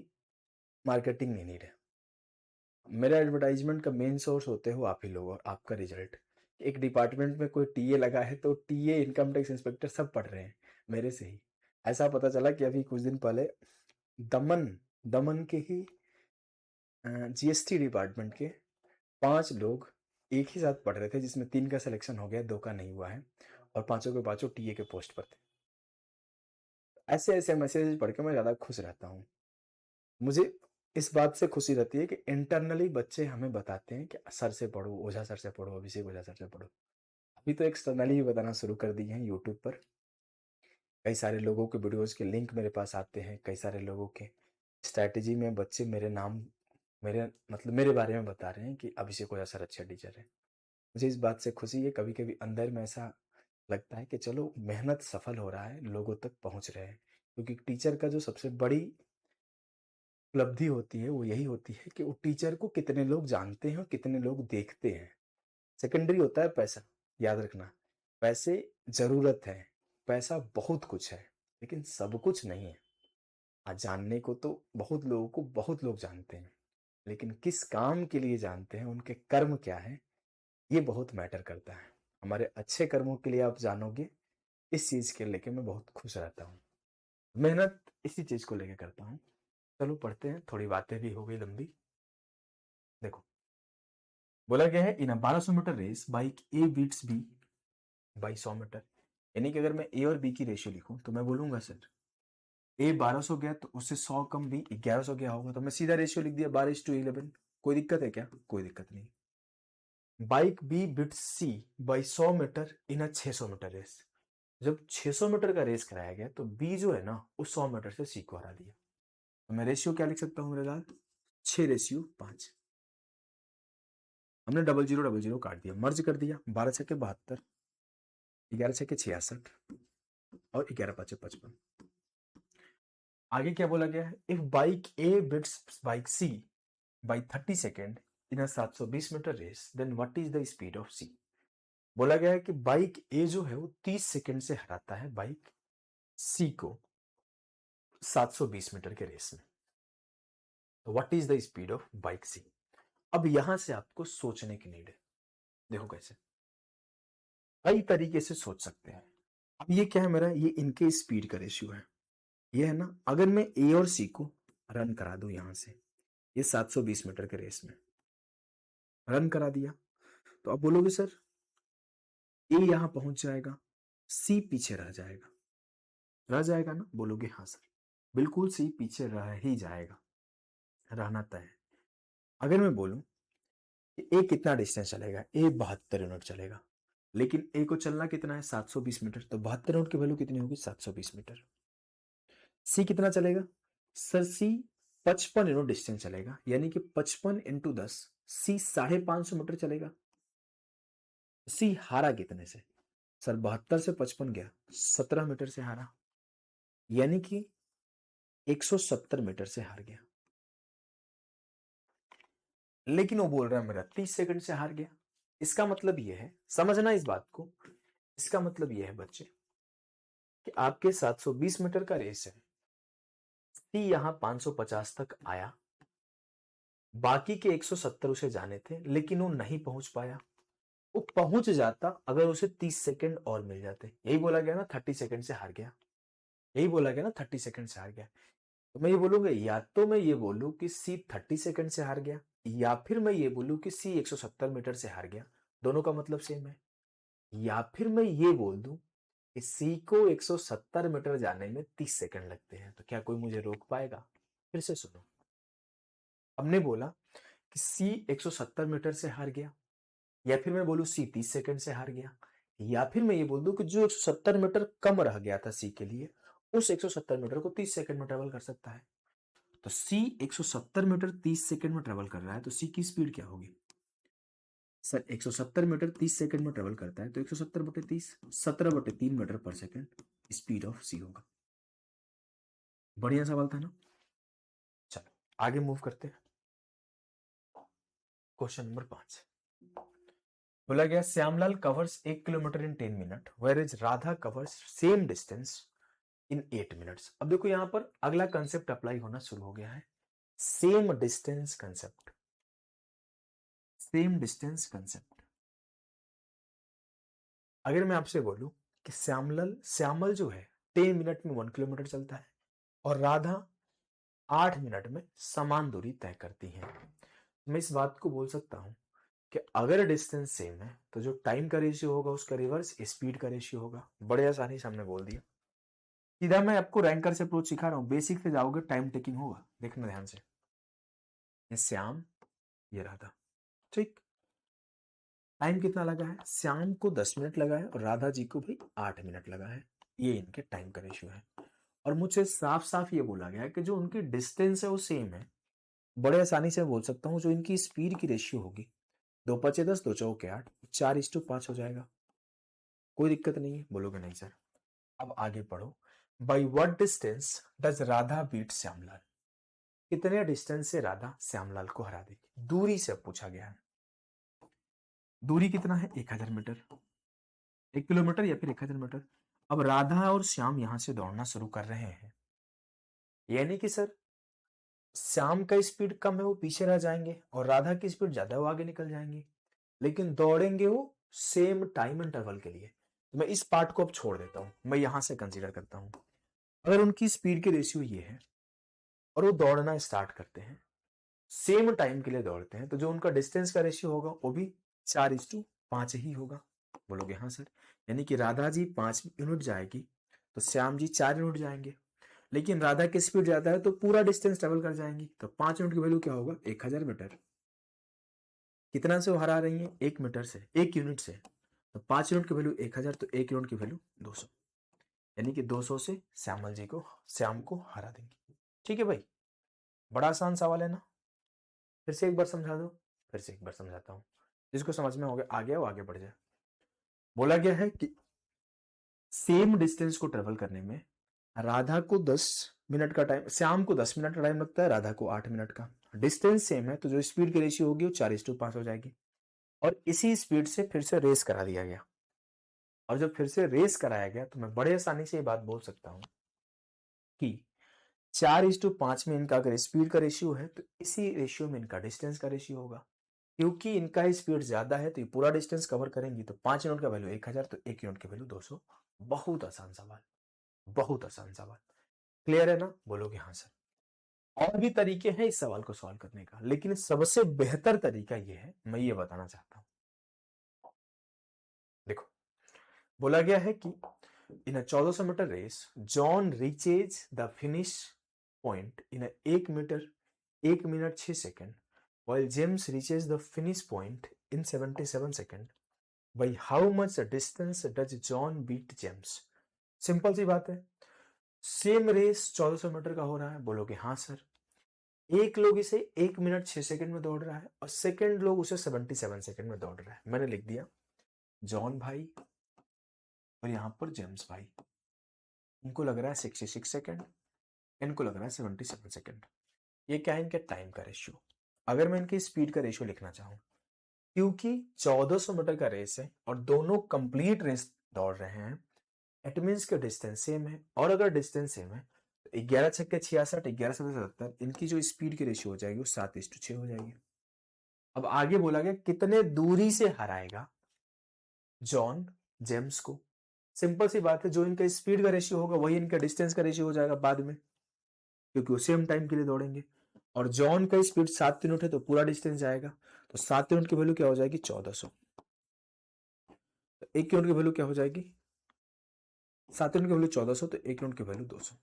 मार्केटिंग नहीं नीड है। मेरा एडवर्टाइजमेंट का मेन सोर्स होते हो आप ही लोग और आपका रिजल्ट। एक डिपार्टमेंट में कोई टीए लगा है तो टीए, इनकम टैक्स इंस्पेक्टर सब पढ़ रहे हैं मेरे से ही। ऐसा पता चला कि अभी कुछ दिन पहले दमन दमन के ही जीएसटी डिपार्टमेंट के 5 लोग एक ही साथ पढ़ रहे थे, जिसमें 3 का सिलेक्शन हो गया, 2 का नहीं हुआ है, और पांचों के पांचों टीए के पोस्ट पर थे। ऐसे ऐसे मैसेज पढ़ के मैं ज़्यादा खुश रहता हूँ। मुझे इस बात से खुशी रहती है कि इंटरनली बच्चे हमें बताते हैं कि सर से पढ़ो, ओझा सर से पढ़ो, अभिषेक ओझा सर से पढ़ो। अभी तो एक्सटर्नली भी बताना शुरू कर दिए हैं यूट्यूब पर। कई सारे लोगों के वीडियोज़ के लिंक मेरे पास आते हैं, कई सारे लोगों के स्ट्रैटेजी में बच्चे मेरे बारे में बता रहे हैं कि अभिषेक ओझा सर अच्छे टीचर हैं। मुझे इस बात से खुशी है, कभी-कभी अंदर में ऐसा लगता है कि चलो मेहनत सफल हो रहा है, लोगों तक पहुँच रहे हैं। क्योंकि टीचर का जो सबसे बड़ी उपलब्धि होती है, वो यही होती है कि वो टीचर को कितने लोग जानते हैं और कितने लोग देखते हैं। सेकेंडरी होता है पैसा, याद रखना। पैसे ज़रूरत है, पैसा बहुत कुछ है, लेकिन सब कुछ नहीं है। जानने को तो बहुत लोग जानते हैं, लेकिन किस काम के लिए जानते हैं, उनके कर्म क्या हैं, ये बहुत मैटर करता है। हमारे अच्छे कर्मों के लिए आप जानोगे, इस चीज़ के लेके मैं बहुत खुश रहता हूँ। मेहनत इसी चीज़ को लेके करता हूँ। चलो पढ़ते हैं, थोड़ी बातें भी हो गई लंबी। देखो, बोला गया है इन अ 1200 मीटर रेस बाइक A beats B by 100 metre. यानी कि अगर मैं ए और बी की रेशियो लिखूं तो मैं बोलूंगा सर ए 1200 गया तो उससे 100 कम बी 1100 गया होगा, तो मैं सीधा रेशियो लिख दिया 12:11। कोई दिक्कत है क्या? कोई दिक्कत नहीं। बाइक B beat C by 100 metre in a 600 metre race. जब 600 मीटर का रेस कराया गया तो बी जो है ना उस 100 मीटर से सी को हरा दिया। तो मैं रेशियो क्या लिख सकता हूँ मेरे लाल? 6:5। हमने डबल जीरो काट दिया, मर्ज कर दिया। 12 छके 72, 11 छके 66 और 11 पाँचे 55। आगे क्या बोला गया है? If bike A beats bike C by 30 second in a 720 metre race then what is the speed of C. बोला गया है कि बाइक ए जो है वो 30 सेकेंड से हराता है बाइक सी को 720 मीटर के रेस में। तो what is the speed of bike C. अब यहां से आपको सोचने की नीड है। देखो कैसे, कई तरीके से सोच सकते हैं। अब ये क्या है मेरा? ये इनके स्पीड का रेशियो है। ये है ना, अगर मैं ए और सी को रन करा दूं यहां से, ये 720 मीटर के रेस में रन करा दिया, तो आप बोलोगे सर ए यहां पहुंच जाएगा, सी पीछे रह जाएगा ना? बोलोगे हाँ सर, बिल्कुल सी पीछे रह ही जाएगा, रहना तय है। अगर मैं बोलूं कि ए कितना डिस्टेंस चलेगा, ए 72 यूनिट चलेगा, लेकिन ए को चलना कितना है? 720 मीटर, तो 72 यूनिट की वैल्यू कितनी होगी? 720 मीटर। सी कितना चलेगा सर? सी 55 यूनिट डिस्टेंस चलेगा, यानी कि 55 इंटू 10, सी 550 मीटर चलेगा। सी हारा कितने से? सर 72 से 55 गया, 17 मीटर से हारा, यानी कि 170 मीटर से हार गया। लेकिन वो बोल रहा है मेरा 30 सेकंड से हार गया। इसका मतलब यह है, समझना इस बात को, इसका मतलब यह है बच्चे कि आपके 720 मीटर का रेस है, सी यहां 550 तक आया, बाकी के 170 उसे जाने थे, लेकिन वो नहीं पहुंच पाया। वो पहुंच जाता अगर उसे 30 सेकंड और मिल जाते। यही बोला गया ना 30 सेकंड से हार गया, यही बोला गया ना 30 सेकंड से हार गया। तो मैं ये बोलूंगा, या तो मैं ये बोलूं कि सी 30 सेकंड से हार गया, या फिर मैं ये बोलूं कि सी 170 मीटर से हार गया। दोनों का मतलब सेम है। या फिर मैं ये बोल दूं कि सी को 170 मीटर जाने में 30 सेकंड लगते हैं, तो क्या कोई मुझे रोक पाएगा? फिर से सुनो, हमने बोला कि सी 170 मीटर से हार गया, या फिर मैं बोलूं सी 30 सेकंड से हार गया, या फिर मैं ये बोल दूं कि जो 170 मीटर कम रह गया था सी के लिए, उस 170 मीटर को 30 सेकंड में ट्रेवल कर सकता है। तो सी 170 मीटर 30 सेकंड में ट्रेवल कर रहा है, तो सी की स्पीड क्या होगी? सर 170 मीटर 30 सेकंड में ट्रेवल करता है, तो 170 बटे 30 17/3 मीटर पर सेकंड स्पीड ऑफ सी होगा। बढ़िया सवाल था ना? चलो आगे मूव करते हैं। क्वेश्चन नंबर 5 बोला गया Shyamlal covers 1 kilometre in 10 minute where is Radha covers same distance in 8 minutes. अब देखो यहां पर अगला कंसेप्ट अप्लाई होना शुरू हो गया है, same distance concept. Same distance concept. अगर मैं आपसे बोलूं कि श्यामल जो है 10 मिनट में 1 किलोमीटर चलता है और राधा 8 मिनट में समान दूरी तय करती है, मैं इस बात को बोल सकता हूं कि अगर डिस्टेंस सेम है तो जो टाइम का रेशियो होगा उसका रिवर्स स्पीड का रेशियो होगा। बड़े आसानी से हमने बोल दिया। सीधा मैं आपको रैंकर से अप्रोच सिखा रहा हूं, बेसिक से जाओगे टाइम टेकिंग होगा, देखना ध्यान से। ये श्याम, ये राधा, ठीक। टाइम कितना लगा है? श्याम को 10 मिनट लगा है और राधा जी को भी 8 मिनट लगा है। ये इनके टाइम का रेशियो है। और मुझसे साफ साफ ये बोला गया है कि जो उनकी डिस्टेंस है वो सेम है। बड़े आसानी से बोल सकता हूँ जो इनकी स्पीड की रेशियो होगी, 2 × 5 = 10, 2 × 4 = 8, 4:5 हो जाएगा। कोई दिक्कत नहीं है, बोलोगे नहीं सर। अब आगे पढ़ो। By what distance does Radha beat Shyamlal? कितने डिस्टेंस से राधा श्यामलाल को हरा देगी? दूरी से पूछा गया है। दूरी कितना है? 1000 मीटर, 1 किलोमीटर या फिर 1000 मीटर। अब राधा और श्याम यहां से दौड़ना शुरू कर रहे हैं, यानी कि सर श्याम का स्पीड कम है, वो पीछे रह जाएंगे, और राधा की स्पीड ज्यादा है, वो आगे निकल जाएंगे। लेकिन दौड़ेंगे वो सेम टाइम इंटरवल के लिए। तो मैं इस पार्ट को अब छोड़ देता हूं, मैं यहां से कंसीडर करता हूं। अगर उनकी स्पीड की रेशियो ये है और वो दौड़ना स्टार्ट करते हैं, सेम टाइम के लिए दौड़ते हैं, तो जो उनका डिस्टेंस का रेशियो होगा वो भी 4:5 ही होगा। बोलोगे हाँ सर। यानी कि राधा जी 5 यूनिट जाएगी तो श्याम जी 4 यूनिट जाएंगे। लेकिन राधा की स्पीड ज्यादा है तो पूरा डिस्टेंस ट्रेवल कर जाएंगी। तो 5 यूनिट की वैल्यू क्या होगा? 1000 मीटर। कितना से वो हरा रही है? 1 मीटर से, 1 यूनिट से। तो 5 यूनिट की वैल्यू 1000, तो 1 यूनिट की वैल्यू 200। यानी कि 200 से श्याम को हरा देंगे। ठीक है भाई, बड़ा आसान सवाल है ना। फिर से एक बार समझा दो, फिर से एक बार समझाता हूँ, जिसको समझ में आ गया वो आगे बढ़ जाए। बोला गया है कि सेम डिस्टेंस को ट्रेवल करने में राधा को 10 मिनट का टाइम, श्याम को 10 मिनट का टाइम लगता है, राधा को 8 मिनट का। डिस्टेंस सेम है तो जो स्पीड की रेशियो होगी वो 4:5 हो जाएगी। और इसी स्पीड से फिर से रेस करा दिया गया। और जब फिर से रेस कराया गया तो मैं बड़े आसानी से ये बात बोल सकता हूं कि 4:5 में इनका अगर स्पीड का रेशियो है तो इसी रेशियो में इनका डिस्टेंस का रेशियो होगा। क्योंकि इनका स्पीड ज्यादा है तो ये पूरा डिस्टेंस कवर करेंगी। तो 5 यूनिट का वैल्यू 1000, तो 1 यूनिट की वैल्यू 200। बहुत आसान सवाल, बहुत आसान सवाल। क्लियर है ना? बोलोगे हाँ सर। और भी तरीके हैं इस सवाल को सॉल्व करने का, लेकिन सबसे बेहतर तरीका यह है, मैं ये बताना चाहता हूं। देखो, बोला गया है कि in a 1400 metre race John reaches the finish point in 1 minute 6 second, while James reaches the finish point in 77 seconds. By how much distance does John beat James? Simple सी बात है, सेम रेस 1400 मीटर का हो रहा है। बोलोगे हाँ sir. एक लोग इसे 1 मिनट 6 सेकंड में दौड़ रहा है और सेकंड लोग उसे 77 सेकंड में दौड़ रहा है। मैंने लिख दिया जॉन भाई और यहां पर जेम्स भाई। इनको लग रहा है 66 सेकंड, इनको लग रहा है 77 सेकंड। ये क्या है? इनके टाइम का रेशियो। अगर मैं इनकी स्पीड का रेशियो लिखना चाहूं, क्योंकि 1400 मीटर का रेस है और दोनों कंप्लीट रेस दौड़ रहे हैं, इट मीन्स के डिस्टेंस सेम है। और अगर डिस्टेंस सेम है तो 11×6 = 66, 11×7 = 77, इनकी जो स्पीड की रेशियो हो जाएगी वो 7:6 हो जाएगी। अब आगे बोला गया कितने दूरी से हराएगा जॉन जेम्स को। सिंपल सी बात है, जो इनका स्पीड का रेशियो होगा वही इनका डिस्टेंस का रेशियो हो जाएगा बाद में, क्योंकि वो सेम टाइम के लिए दौड़ेंगे। और जॉन का स्पीड 7 यूनिट है तो पूरा डिस्टेंस जाएगा। तो 7 यूनिट की वैल्यू क्या हो जाएगी? 1400। तो 1 यूनिट की वैल्यू क्या हो जाएगी? 7 यूनिट की वैल्यू 1400, तो 1 यूनिट की वैल्यू 200।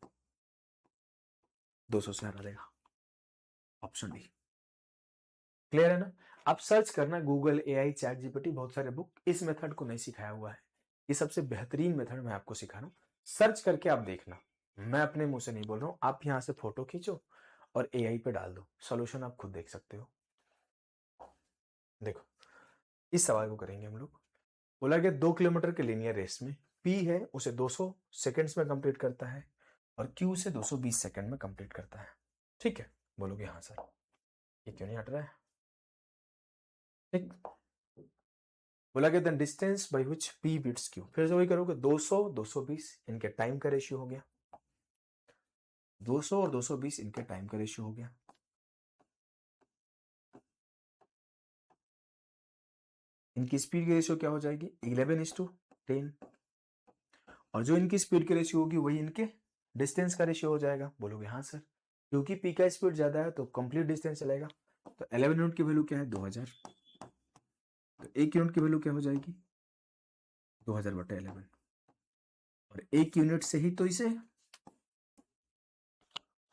200 से हटा देगा, ऑप्शन डी। क्लियर है ना? आप सर्च करना गूगल, एआई, चैट जीपीटी, बहुत सारे बुक। इस मेथड को नहीं सिखाया हुआ है, ये सबसे बेहतरीन मेथड मैं आपको सिखा रहा हूं। सर्च करके आप देखना, मैं अपने मुंह से नहीं बोल रहा हूं। आप यहां से फोटो खींचो और एआई पे डाल दो, सॉल्यूशन आप खुद देख सकते हो। देखो, इस सवाल को करेंगे हम लोग। बोला गया 2 किलोमीटर के लीनियर रेस में पी है उसे 200 सेकंड्स में कंप्लीट करता है और क्यू से 220 सेकंड में कंप्लीट करता है। ठीक है, बोलोगे हाँ सर। ये क्यों नहीं हट रहा है? ठीक। बोला गया the distance by which P beats Q. फिर से वही करोगे, 200 220 इनके टाइम का रेशियो हो गया। 200 और 220 इनके टाइम का रेशियो हो गया। इनकी स्पीड की रेशियो क्या हो जाएगी? 11:10। और जो इनकी स्पीड की रेशियो होगी वही इनके डिस्टेंस का रेशियो हो जाएगा। बोलोगे हाँ सर, क्योंकि पी का स्पीड ज्यादा है तो कंप्लीट डिस्टेंस चलेगा। तो 11 यूनिट की वैल्यू क्या है? 2000। तो 1 यूनिट की वैल्यू क्या हो जाएगी? 2000/11। और 1 यूनिट से ही तो इसे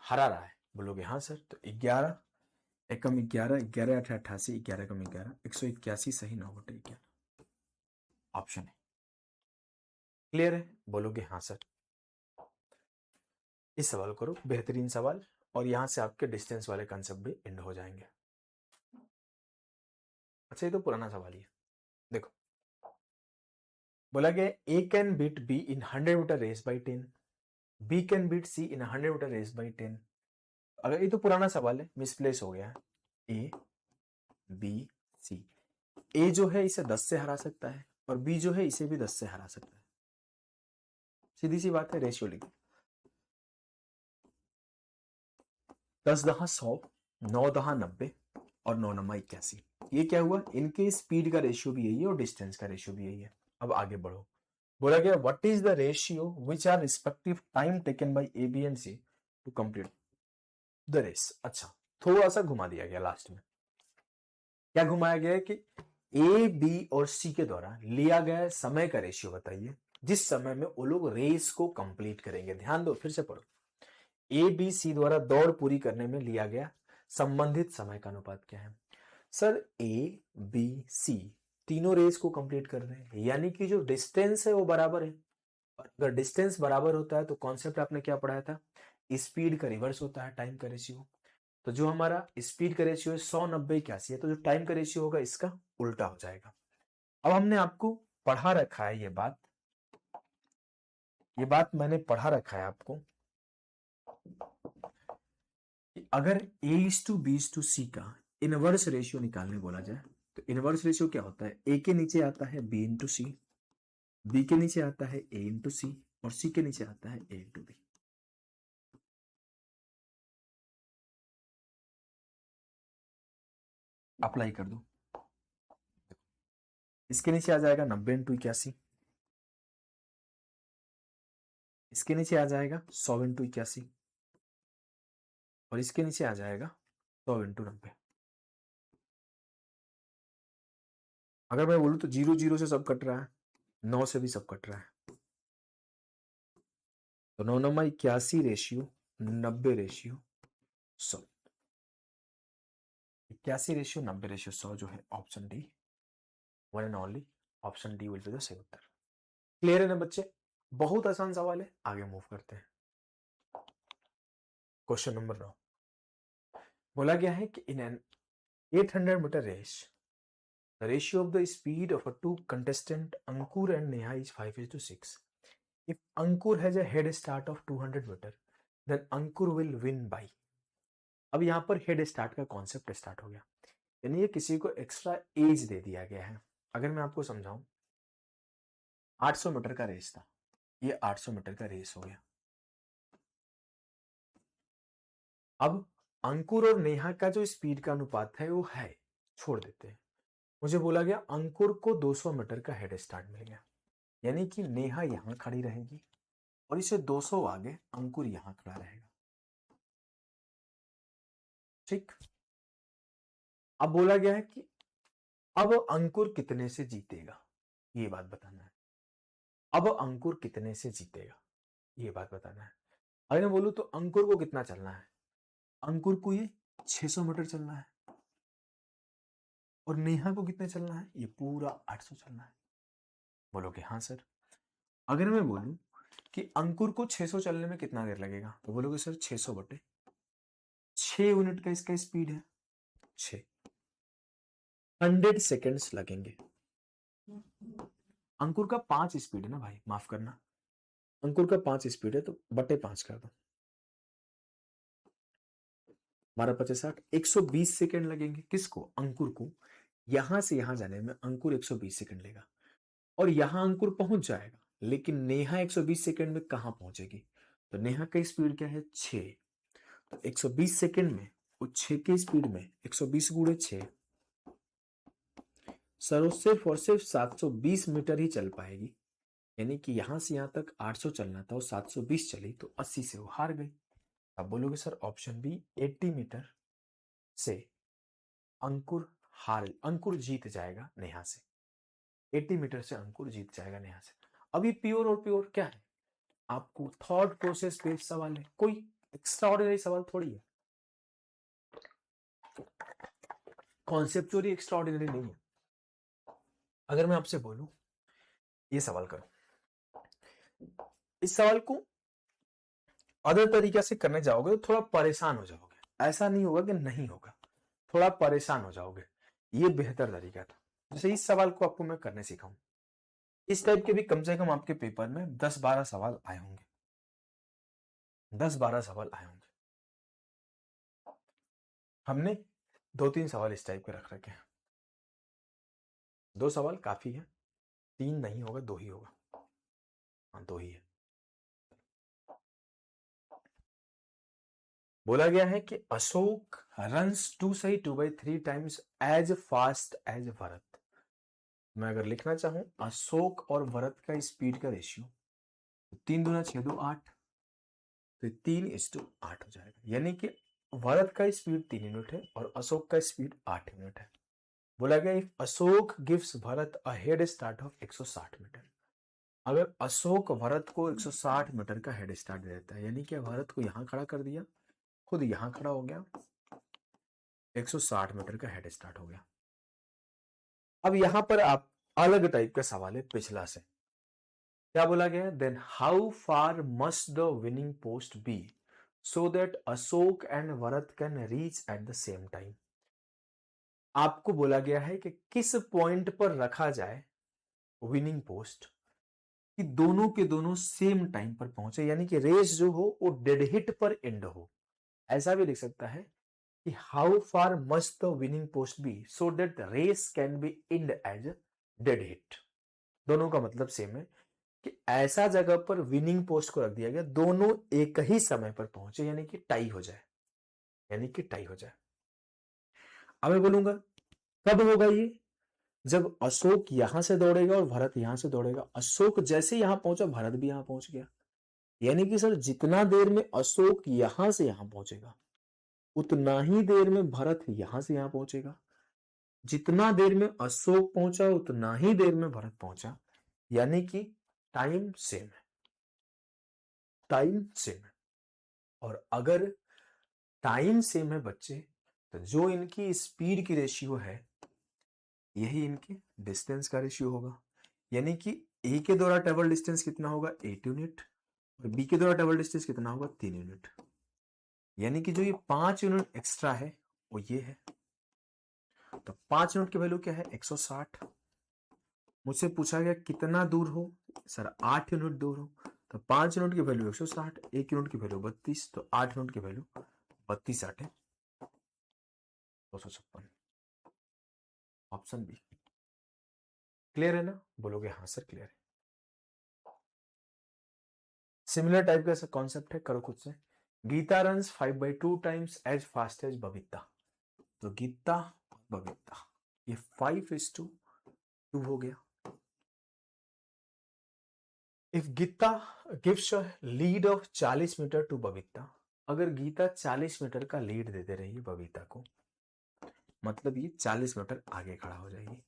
हरा रहा है। बोलोगे हाँ सर। तो 11 एकम 11, 11×8 = 88, 11×11 181, सही 9/11 ऑप्शन है। क्लियर है? बोलोगे हाँ सर। इस सवाल करो, बेहतरीन सवाल, और यहां से आपके डिस्टेंस वाले कंसेप्ट भी एंड हो जाएंगे। अच्छा, ये तो पुराना सवाल ही है। देखो, बोला गया A can beat B in 100 metre race by 10, B can beat C in 100 metre race by 10। अगर ये तो पुराना सवाल है, मिसप्लेस हो गया है। ए बी सी, ए जो है इसे 10 से हरा सकता है और बी जो है इसे भी 10 से हरा सकता है। सीधी सी बात है, रेशियो लिख 10 दहा 100, 9 दहा 90 और 9 नमा 81। ये क्या हुआ, इनके स्पीड का रेशियो भी यही है और डिस्टेंस का रेशियो भी यही है। अब आगे बढ़ो, बोला गया what is the ratio which are respective time taken by A B and C to complete the race. अच्छा, थोड़ा सा घुमा दिया गया लास्ट में। क्या घुमाया गया है कि ए बी और सी के द्वारा लिया गया समय का रेशियो बताइए जिस समय में वो लोग रेस को कंप्लीट करेंगे। ध्यान दो, फिर से पढ़ो। ए बी सी द्वारा दौड़ पूरी करने में लिया गया संबंधित समय का अनुपात क्या है। सर, ए बी सी तीनों रेस को कंप्लीट कर रहे हैं, यानी कि जो डिस्टेंस है वो बराबर है। अगर डिस्टेंस बराबर होता है तो कॉन्सेप्ट आपने क्या पढ़ाया था, स्पीड का रिवर्स होता है टाइम का रेशियो। तो जो हमारा स्पीड का रेशियो है 100 90 81 है, तो जो टाइम का रेशियो होगा इसका उल्टा हो जाएगा। अब हमने आपको पढ़ा रखा है ये बात मैंने पढ़ा रखा है आपको कि अगर A:B:C का इनवर्स रेशियो निकालने बोला जाए तो इनवर्स रेशियो क्या होता है, ए के नीचे आता है B इंटू सी, बी के नीचे आता है A इंटू सी और सी के नीचे आता है A इंटू बी। अप्लाई कर दो, इसके नीचे आ जाएगा 90 इंटू 81, इसके नीचे आ जाएगा 100 इंटू 81 और इसके नीचे आ जाएगा 100 इंटू 90। अगर मैं बोलूं तो 0 0 से सब कट रहा है, 9 से भी सब कट रहा है, तो 9 9 81 रेशियो 90 रेशियो 100, 81 रेशियो 90 रेशियो 100 जो है option D, one and only option D will be the सही उत्तर। क्लियर है ना बच्चे, बहुत आसान सवाल है। आगे मूव करते हैं। क्वेश्चन नंबर 9 बोला गया है कि in an 800 metre race the ratio of the speed of a two contestant Ankur and Neha is 5:6. If Ankur has a head start of 200 meter, then Ankur will win by। अब यहाँ पर head start का concept start हो गया, यानी ये किसी को एक्स्ट्रा एज दे दिया गया है। अगर मैं आपको समझाऊं, 800 मीटर का रेस था, ये 800 मीटर का रेस हो गया। अब अंकुर और नेहा का जो स्पीड का अनुपात है वो है, छोड़ देते हैं। मुझे बोला गया अंकुर को 200 मीटर का हेड स्टार्ट मिल गया, यानी कि नेहा यहां खड़ी रहेगी और इसे 200 आगे अंकुर यहां खड़ा रहेगा। ठीक, अब बोला गया है कि अब अंकुर कितने से जीतेगा, ये बात बताना है। अब अंकुर कितने से जीतेगा ये बात बताना है। अगर मैं बोलूं तो अंकुर को कितना चलना है, अंकुर को ये 600 मीटर चलना है और नेहा को कितने चलना है, ये पूरा 800 चलना है। बोलोगे हाँ सर। अगर मैं बोलूं कि अंकुर को 600 चलने में कितना देर लगेगा, तो बोलोगे सर 600 बटे 6 यूनिट का इसका स्पीड है, 100 सेकेंड्स लगेंगे। अंकुर का 5 स्पीड है ना भाई, माफ करना, अंकुर का 5 स्पीड है तो बटे 5 कर दो, 12 5 60, 120 सेकेंड लगेंगे। किसको, अंकुर को यहां से यहां जाने में अंकुर 120 सेकेंड लेगा और यहां अंकुर पहुंच जाएगा, लेकिन नेहा 120 सेकेंड में कहां पहुंचेगी, तो नेहा का स्पीड क्या है 6, तो 120 सेकेंड में वो 6 की स्पीड में 120 गुणे 6, सर वो सिर्फ और सिर्फ 720 मीटर ही चल पाएगी, यानी कि यहां से यहां तक 800 चलना था और 720 चली तो 80 से वो हार गई। अब बोलोगे सर ऑप्शन बी 80 मीटर से अंकुर जीत जाएगा नेहा से, 80 मीटर से अंकुर जीत जाएगा नेहा से। अभी प्योर और प्योर क्या है, आपको थॉट प्रोसेस बेस्ड सवाल है, कोई एक्स्ट्राऑर्डिनरी सवाल थोड़ी है, कॉन्सेप्चुअली एक्स्ट्राऑर्डिनरी नहीं है। अगर मैं आपसे बोलूं ये सवाल करो, इस सवाल को अदर तरीके से करने जाओगे तो थोड़ा परेशान हो जाओगे। ऐसा नहीं होगा कि नहीं होगा, थोड़ा परेशान हो जाओगे। ये बेहतर तरीका था। जैसे इस सवाल को आपको मैं करने सिखाऊं, इस टाइप के भी कम से कम आपके पेपर में 10-12 सवाल आए होंगे, 10-12 सवाल आए होंगे। हमने 2-3 सवाल इस टाइप के रख रखे हैं। 2 सवाल काफी है, 3 नहीं होगा, 2 ही होगा। हाँ, 2 ही है। बोला गया है कि Ashok runs 2/3 times as fast as Bharat. मैं अगर लिखना चाहूं अशोक और भरत का स्पीड का रेशियो, 3 दूना 6 दो 8, तो 3:8 हो जाएगा। यानी कि भरत का स्पीड 3 यूनिट है और अशोक का स्पीड 8 यूनिट है। बोला गया if Ashok gives Bharat a head start of 160 metre, अगर अशोक भरत को 160 मीटर का हेड स्टार्ट दे देता है, यानी कि भरत को यहां खड़ा कर दिया, खुद यहां खड़ा हो गया, 160 मीटर का हेड स्टार्ट हो गया। अब यहां पर आप अलग टाइप का सवाल है पिछला से। क्या बोला गया है, then how far must the winning post be so that Ashok and Bharat can reach at the same time. आपको बोला गया है कि किस पॉइंट पर रखा जाए विनिंग पोस्ट कि दोनों के दोनों सेम टाइम पर पहुंचे, यानी कि रेस जो हो वो डेड हिट पर एंड हो। ऐसा भी लिख सकता है कि how far must the winning post be so that the race can be end as dead heat. दोनों का मतलब सेम है कि ऐसा जगह पर विनिंग पोस्ट को रख दिया गया दोनों एक ही समय पर पहुंचे, यानी कि टाई हो जाए, यानी कि टाई हो जाए। अब मैं बोलूंगा कब होगा ये, जब अशोक यहां से दौड़ेगा और भरत यहां से दौड़ेगा। अशोक जैसे यहां पहुंचा भरत भी यहां पहुंच गया, यानी कि सर जितना देर में अशोक यहां से यहां पहुंचेगा उतना ही देर में भरत यहां से यहां पहुंचेगा। जितना देर में अशोक पहुंचा उतना ही देर में भरत पहुंचा, यानी कि टाइम सेम है, टाइम सेम है। और अगर टाइम सेम है बच्चे, तो जो इनकी स्पीड की रेशियो है यही इनके डिस्टेंस का रेशियो होगा। यानी कि ए के द्वारा ट्रेवल डिस्टेंस कितना होगा 8 यूनिट और बी के द्वारा ट्रेवल डिस्टेंस कितना होगा 3 यूनिट। यानी कि जो ये 5 यूनिट एक्स्ट्रा है वो ये है। तो 5 यूनिट की वैल्यू क्या है 160। मुझसे पूछा गया कितना दूर हो, सर 8 यूनिट दूर हो, तो 5 यूनिट की वैल्यू 160, 1 यूनिट की वैल्यू 32, तो 8 यूनिट की वैल्यू 32 8 256। ऑप्शन बी क्लियर है ना, बोलोगे हाँ सर क्लियर है। सिमिलर टाइप का कॉन्सेप्ट है, करो खुद से। Geeta runs 5/2 times as fast as Babita. तो गीता और बबीता ये 5:2 हो गया। If Geeta gives a lead of 40 metre to Babita, अगर गीता 40 मीटर का लीड देते रही बबीता को, मतलब ये 40 मीटर आगे खड़ा हो जाएगी।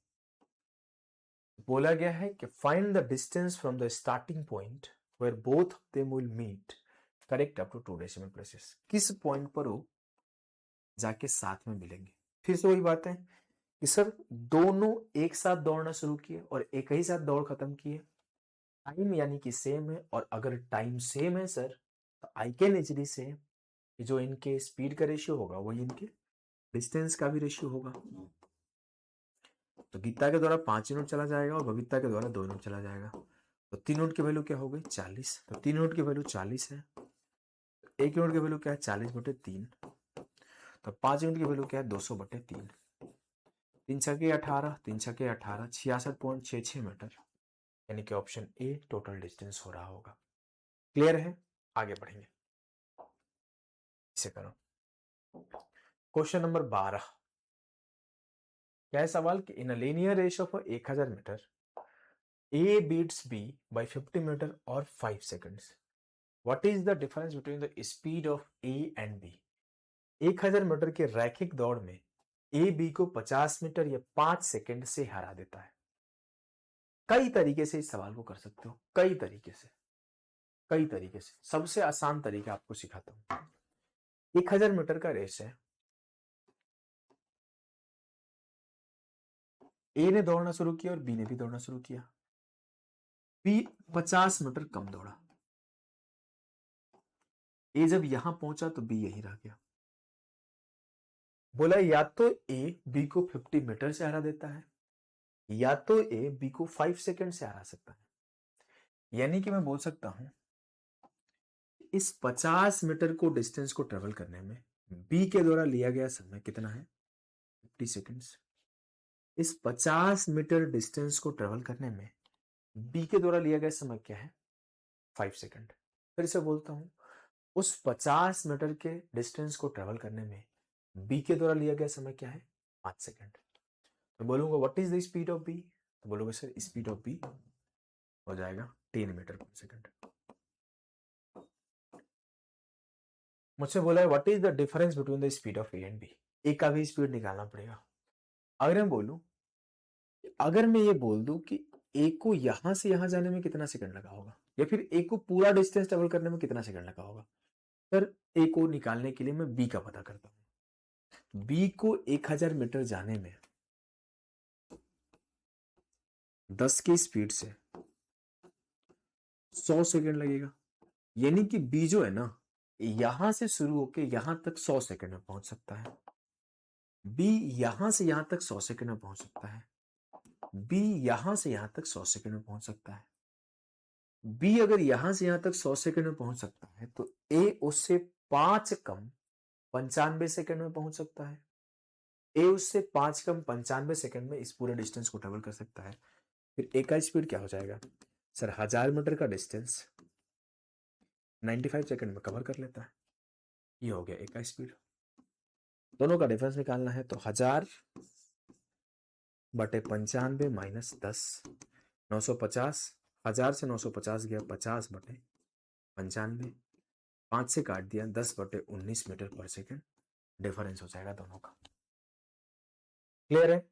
बोला गया है कि find the distance from the starting point where both of them will meet correct up to 2 decimal places. किस पॉइंट पर वो जाके साथ में मिलेंगे। फिर से वही बात है कि सर दोनों एक साथ दौड़ना शुरू किए और एक ही साथ दौड़ खत्म किए, टाइम यानी कि सेम है। और अगर टाइम सेम है सर तो आई कैन इजली से जो इनके स्पीड का रेशियो होगा वही इनके डिस्टेंस का भी रेशियो होगा। तो गीता के द्वारा 5 यूनिट चला जाएगा और बबीता के द्वारा 2 यूनिट चला जाएगा। तो 3 यूनिट की वैल्यू क्या हो गई 40। तो 3 यूनिट की वैल्यू 40 है, 1 यूनिट की वैल्यू क्या है 40/3, तो 5 यूनिट की वैल्यू क्या है 200/3। 3 छके 18, 3 छके 18, 66.66 मीटर, यानी कि ऑप्शन ए टोटल डिस्टेंस हो रहा होगा। क्लियर है, आगे बढ़ेंगे। इसे करो। क्वेश्चन नंबर 12 क्या है सवाल कि in linear race of 1000 metre A beats B by 50 metre और 5 seconds, what is the difference between the speed of A and B. 1000 metre के रैखिक दौड़ में ए बी को 50 मीटर या 5 सेकंड से हरा देता है। कई तरीके से इस सवाल को कर सकते हो, कई तरीके से, कई तरीके से। सबसे आसान तरीका आपको सिखाता हूं। 1000 मीटर का रेस है, ए ने दौड़ना शुरू किया और बी ने भी दौड़ना शुरू किया। बी 50 मीटर कम दौड़ा, ए जब यहां पहुंचा तो बी यहीं रह गया। बोला या तो ए बी को 50 मीटर से हरा देता है, या तो ए बी को 5 सेकंड से हरा सकता है। यानी कि मैं बोल सकता हूं इस 50 मीटर को डिस्टेंस को ट्रेवल करने में बी के द्वारा लिया गया समय कितना है? 50 सेकंड्स। इस 50 मीटर डिस्टेंस को ट्रेवल करने में बी के द्वारा लिया गया समय क्या है? 5 सेकंड। फिर से बोलता हूं, उस 50 मीटर के डिस्टेंस को ट्रेवल करने में बी के द्वारा लिया गया समय क्या है? 5 सेकंड। मैं बोलूंगा what is the speed of B, तो बोलोगे सर स्पीड ऑफ बी हो जाएगा 10 मीटर पर सेकंड। मुझसे बोला है what is the difference between the speed of A and B, A का भी स्पीड निकालना पड़ेगा। अगर मैं ये बोल दूं कि ए को यहां से यहां जाने में कितना सेकंड लगा होगा, या फिर ए को पूरा डिस्टेंस ट्रेवल करने में कितना सेकंड लगा होगा, सर ए को निकालने के लिए मैं बी का पता करता हूं। बी को 1000 मीटर जाने में 10 की स्पीड से 100 सेकंड लगेगा। यानी कि बी जो है ना, यहां से शुरू होकर यहां तक 100 सेकंड में पहुंच सकता है। बी यहां से यहां तक 100 सेकंड में पहुंच सकता है। बी यहां से यहां तक 100 सेकंड में पहुंच सकता है। बी अगर यहां से यहां तक 100 सेकंड में पहुंच सकता है तो ए उससे 5 कम 95 सेकंड में पहुंच सकता है। ए उससे 5 कम 95 सेकंड में इस पूरे डिस्टेंस को ट्रेवल कर सकता है। फिर ए का स्पीड क्या हो जाएगा? सर 1000 मीटर का डिस्टेंस 95 सेकंड में कवर कर लेता है। ये हो गया ए का स्पीड। दोनों का डिफरेंस निकालना है तो 1000 बटे 95 माइनस 10, 950। 1000 से 950 गया 50 बटे 95, 5 से काट दिया 10 बटे 19 मीटर पर सेकंड डिफरेंस हो जाएगा दोनों का। क्लियर है?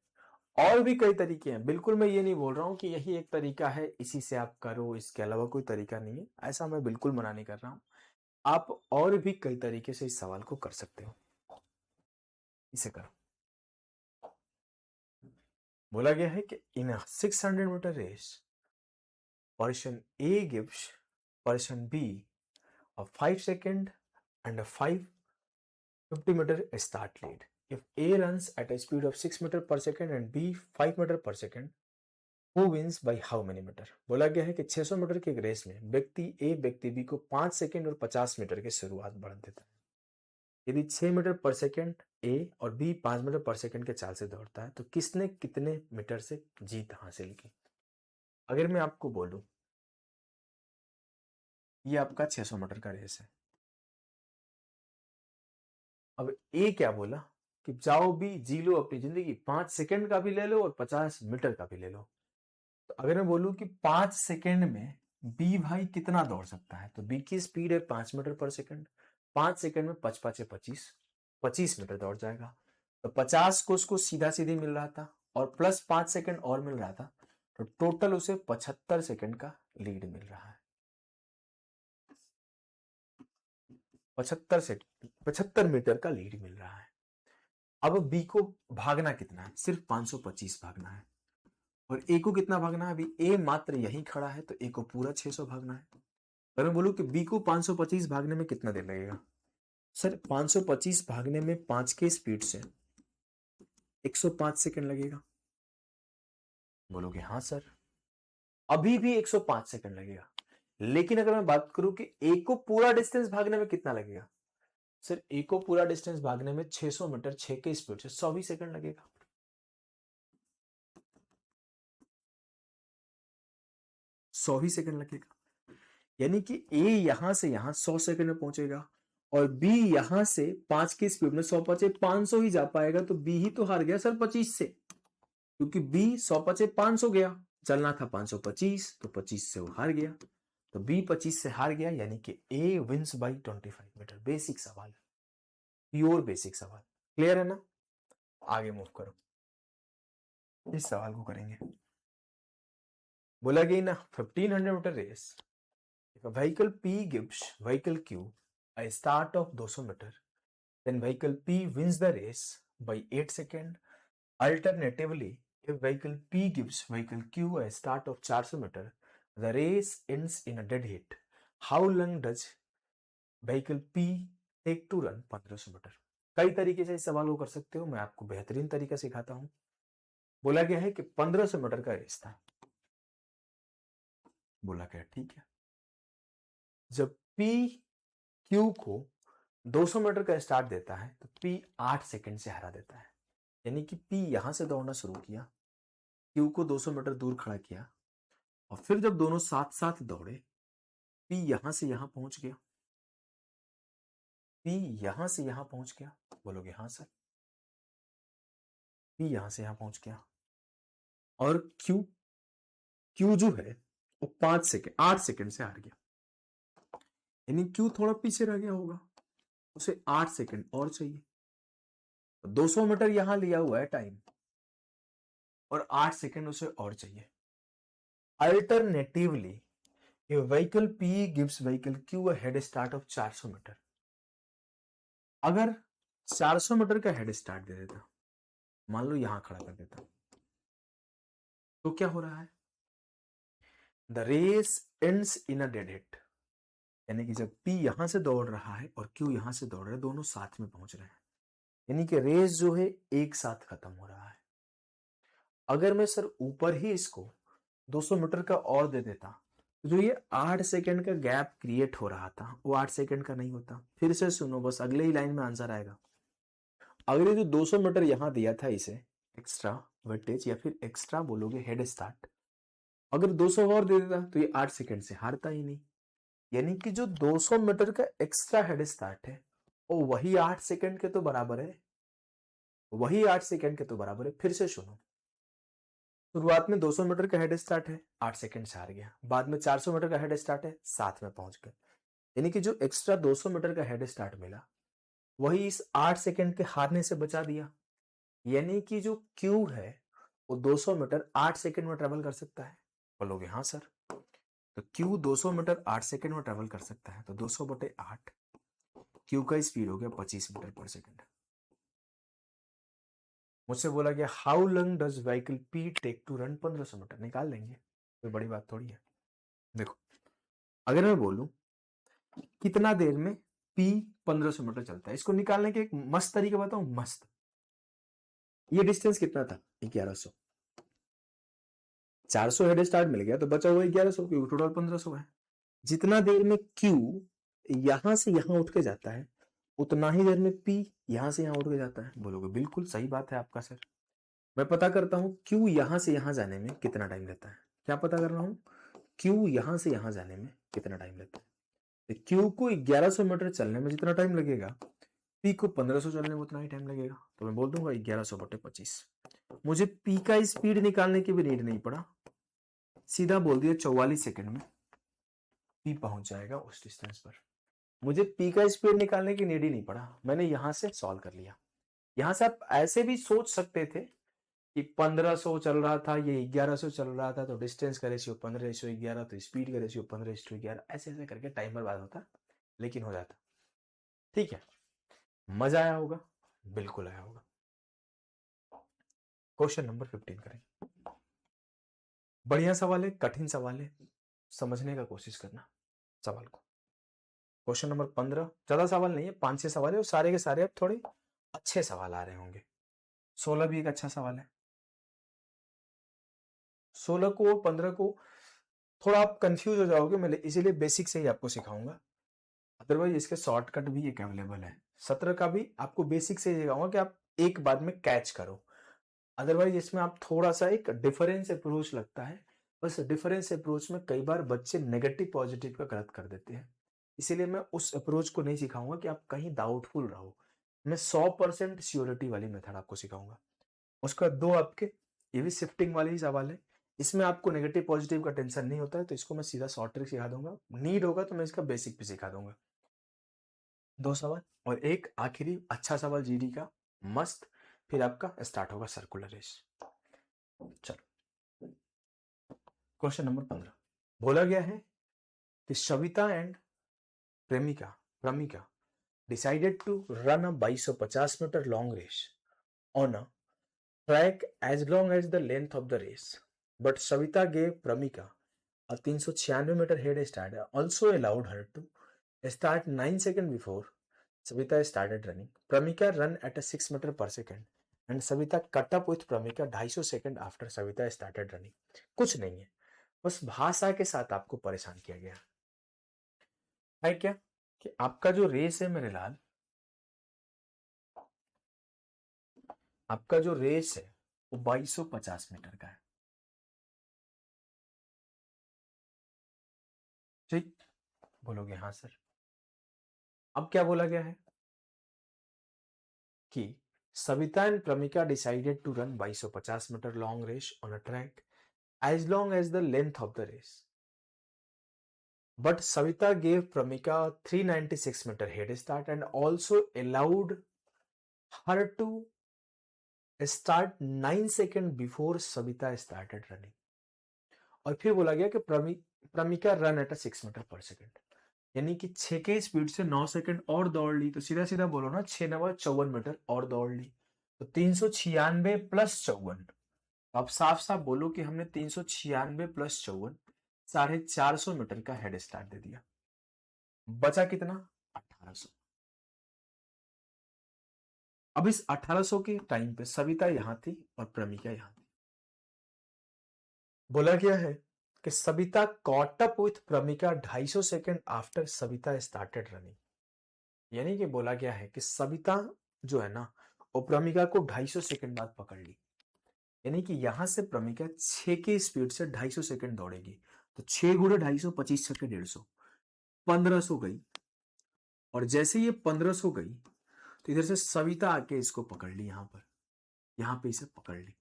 और भी कई तरीके हैं, बिल्कुल मैं ये नहीं बोल रहा हूं कि यही एक तरीका है इसी से आप करो, इसके अलावा कोई तरीका नहीं है, ऐसा मैं बिल्कुल मना नहीं कर रहा हूं। आप और भी कई तरीके से इस सवाल को कर सकते हो। इसे करो। बोला गया है कि in 600 metre race person A gives person B a 5 second and a 50 meter start lead. If A runs at a speed of 6 meter per second and B 5 meter per second, who wins by how many meter? बोला गया है कि 600 metre की एक race में व्यक्ति ए व्यक्ति B को 5 सेकंड और 50 मीटर की शुरुआत बढ़ा देता है। यदि 6 मीटर पर सेकंड ए और बी 5 मीटर पर सेकंड के चाल से दौड़ता है तो किसने कितने मीटर से जीत हासिल की? अगर मैं आपको बोलूं ये आपका 600 मीटर का रेस है, अब ए क्या बोला कि जाओ भी जी लो अपनी जिंदगी, 5 सेकंड का भी ले लो और 50 मीटर का भी ले लो। तो अगर मैं बोलूं कि 5 सेकंड में बी भाई कितना दौड़ सकता है, तो बी की स्पीड है 5 मीटर पर सेकंड। 5 सेकंड में 5 5 25, 25 मीटर दौड़ जाएगा। तो 50 को उसको सीधा सीधी मिल रहा था और प्लस 5 सेकंड और मिल रहा था, तो टोटल उसे 75 सेकंड का लीड मिल रहा है। 75 मीटर का लीड मिल रहा है। अब बी को भागना कितना है? सिर्फ 525 भागना है। और ए को कितना भागना है? अभी ए मात्र यहीं खड़ा है तो ए को पूरा 600 भागना है। अगर मैं बोलूं कि बी को 525 भागने में कितना देर लगेगा, सर 525 भागने में 5 के स्पीड से 105 सेकंड लगेगा। बोलोगे हाँ सर, अभी भी 105 सेकंड लगेगा। लेकिन अगर मैं बात करूं कि ए को पूरा डिस्टेंस भागने में कितना लगेगा, सर ए को पूरा डिस्टेंस भागने में 600 मीटर 6 के स्पीड से 120 सेकंड लगेगा। 120 सेकंड लगेगा। यानी कि ए यहां से यहां 100 सेकंड में पहुंचेगा और बी यहां से 5 की स्पीड में 100 पचे 500 ही जा पाएगा, तो बी ही तो हार गया सर 25 से, क्योंकि बी 100 पचे 500 गया, चलना था 525, तो 25 से वो हार गया, तो बी 25 से हार गया। यानी कि ए विंस बाई 25 मीटर। बेसिक सवाल, प्योर बेसिक सवाल। क्लियर है ना? आगे मूव करो, इस सवाल को करेंगे। बोला गया ना 1500 metre race, if a vehicle P gives vehicle Q a start of 200 meter, then vehicle P wins the race by 8 seconds. Alternatively, if vehicle P gives vehicle Q a start of 400 meter, the race ends in a dead heat. How long does vehicle P take to run 1500 metre. कई तरीके से इस सवाल को कर सकते हो, मैं आपको बेहतरीन तरीका सिखाता हूं। बोला गया है कि 1500 मीटर का रेस था। बोला गया ठीक है, जब पी क्यू को 200 मीटर का स्टार्ट देता है तो पी 8 सेकंड से हरा देता है। यानी कि पी यहां से दौड़ना शुरू किया, क्यू को 200 मीटर दूर खड़ा किया, और फिर जब दोनों साथ साथ दौड़े, पी यहां से यहां पहुंच गया, पी यहां से यहां पहुंच गया। बोलोगे हाँ सर, पी यहां से यहां पहुंच गया, और क्यू क्यू जो है वो 8 सेकंड से हार गया। यानी क्यू थोड़ा पीछे रह गया होगा, उसे 8 सेकंड और चाहिए। 200 मीटर यहां लिया हुआ है टाइम, और 8 सेकंड उसे और चाहिए। Alternatively a vehicle P gives vehicle Q a head start of 400 metre. अगर 400 मीटर का हेड स्टार्ट दे देता, मान लो यहां खड़ा कर देता, तो क्या हो रहा है? The race ends in a dead heat. यानी कि जब P यहां से दौड़ रहा है और Q यहां से दौड़ रहा है, दोनों साथ में पहुंच रहे हैं, यानी कि रेस जो है एक साथ खत्म हो रहा है। अगर मैं सर ऊपर ही इसको 200 मीटर का और दे देता, तो जो ये 8 सेकंड का गैप क्रिएट हो रहा था वो 8 सेकंड का नहीं होता। फिर से सुनो, बस अगले ही लाइन में आंसर आएगा। अगर ये जो 200 मीटर यहां दिया था, इसे एक्स्ट्रा वेटेज या फिर एक्स्ट्रा बोलोगे हेड स्टार्ट, अगर 200 और दे देता तो ये 8 सेकंड से हारता ही नहीं। यानी कि जो 200 मीटर का एक्स्ट्रा हेड स्टार्ट है वो वही 8 सेकंड के तो बराबर है, वही 8 सेकंड के तो बराबर है। फिर से सुनो, शुरुआत में 200 मीटर का हेड स्टार्ट है, 8 सेकंड से हार गया। बाद में 400 मीटर का हेड स्टार्ट है, साथ में पहुंच गए। यानी कि जो एक्स्ट्रा 200 मीटर का हेड स्टार्ट मिला वही इस 8 सेकंड के हारने से बचा दिया। यानी कि जो क्यू है वो 200 मीटर 8 सेकंड में ट्रेवल कर सकता है। बोलोगे हाँ सर, तो क्यू 200 मीटर 8 सेकंड में ट्रेवल कर सकता है, तो 200 बटे 8, क्यू का स्पीड हो गया 25 मीटर पर सेकंड। मुझसे बोला गया how long does vehicle P take to run 1500 metre. निकाल लेंगे, कोई बड़ी बात थोड़ी है। देखो, अगर मैं बोलूं कितना देर में पी 1500 मीटर चलता है, इसको निकालने के एक मस्त तरीका बताऊं, मस्त। ये डिस्टेंस कितना था? 1100। 400 हेड स्टार्ट मिल गया तो बचा हुआ 1100, क्योंकि टोटल 1500 है। जितना देर में क्यू यहां से यहां उठ के जाता है, उतना ही देर में पी यहां से यहां उठ के जाता है। बोलोगे बिल्कुल सही बात है आपका सर। मैं पता करता हूं क्यू यहां से यहां जाने में कितना टाइम लेता है। क्या पता कर रहा हूं? क्यू यहां से यहां जाने में कितना टाइम लेता है। क्यू को 1100 मीटर चलने में जितना टाइम लगेगा, पी को 1500 चलने में उतना ही टाइम लगेगा। तो मैं बोल दूंगा 1100 बटे 25। मुझे पी का स्पीड निकालने की भी नीड नहीं पड़ा, सीधा बोल दिया 44 सेकंड में पी पहुंच जाएगा उस डिस्टेंस पर। मुझे पी का स्पीड निकालने की नीड ही नहीं पड़ा, मैंने यहां से सॉल्व कर लिया। यहां से आप ऐसे भी सोच सकते थे कि 1500 चल रहा था, ये 1100 चल रहा था, तो डिस्टेंस का रेशियो 15:11, तो स्पीड का रेशियो 15:11, ऐसे ऐसे करके टाइम बर्बाद होता, लेकिन हो जाता। ठीक है, मजा आया होगा? बिल्कुल आया होगा। क्वेश्चन नंबर 15 करें। बढ़िया सवाल है, कठिन सवाल है, समझने का कोशिश करना सवाल को। क्वेश्चन नंबर 15 ज्यादा सवाल नहीं है, 5-6 सवाल है, और सारे के सारे अब थोड़े अच्छे सवाल आ रहे होंगे। 16 भी एक अच्छा सवाल है। 16 को और 15 को थोड़ा आप कंफ्यूज हो जाओगे, मैं इसीलिए बेसिक से ही आपको सिखाऊंगा। अदरवाइज इसके शॉर्टकट भी एक अवेलेबल है। 17 का भी आपको बेसिक से सिखाऊंगा कि आप एक बार में कैच करो। अदरवाइज इसमें आप थोड़ा सा एक डिफरेंस अप्रोच लगता है, बस डिफरेंस अप्रोच में कई बार बच्चे नेगेटिव पॉजिटिव का गलत कर देते हैं। इसीलिए मैं उस अप्रोच को नहीं सिखाऊंगा कि आप कहीं डाउटफुल रहो। मैं 100% श्योरिटी वाली मेथड आपको सिखाऊंगा। उसका दो आपके ये भी शिफ्टिंग वाले ही सवाल है, इसमें आपको नेगेटिव पॉजिटिव का टेंशन नहीं होता है, तो इसको मैं सीधा शॉर्ट ट्रिक सिखा दूंगा। नीड होगा तो मैं इसका बेसिक भी सिखा दूंगा। 2 सवाल और एक आखिरी अच्छा सवाल जीडी का, मस्त। फिर आपका स्टार्ट होगा सर्कुलर रेस। चलो, क्वेश्चन नंबर 15 बोला गया है कि Savita and Premika Premika decided to run a 2250 metre long race on a track as long as the length of the race, but Savita gave Pramika a 396 meter head start, also allowed her to start 9 seconds before Savita started running. Pramika run at a 6 meter per second and Savita cut up with Pramika 250 second after Savita started running. कुछ नहीं है, बस भाषा के साथ आपको परेशान किया गया है क्या कि आपका जो रेस है मेरे लाल, आपका जो रेस है वो 2250 मीटर का है. ठीक, बोलोगे हाँ सर. अब क्या बोला गया है कि Savita and Pramika decided to run 2250 metre long race on a track as long as the length of the race. But Savita gave Pramika a 396 meter head start and also allowed her to start 9 seconds before Savita started running. और फिर बोला गया कि Pramika run at 6 metre पर second, यानी कि 6 के speed से 9 सेकंड और दौड़ ली. तो सीधा सीधा बोलो ना, 6 9 54 मीटर और दौड़ ली. तो 396 प्लस 54. अब साफ साफ बोलो कि हमने 396 प्लस 54 450 मीटर का हेड स्टार्ट दे दिया. बचा कितना? 1800. अब इस 1800 के टाइम पे सविता यहां थी और प्रमिका यहां थी. बोला गया है कि Savita caught up with Pramika 250 second after Savita started running. यानी कि बोला गया है कि सविता जो है ना वो प्रमिका को 250 सेकंड बाद पकड़ ली. यानी कि यहां से प्रमिका 6 की स्पीड से 250 सेकंड दौड़ेगी. तो 6 गुणे 250 25 छक्के 150 1500 गई. और जैसे ये 1500 गई तो इधर से सविता आके इसको पकड़ ली, यहां पे इसे पकड़ ली.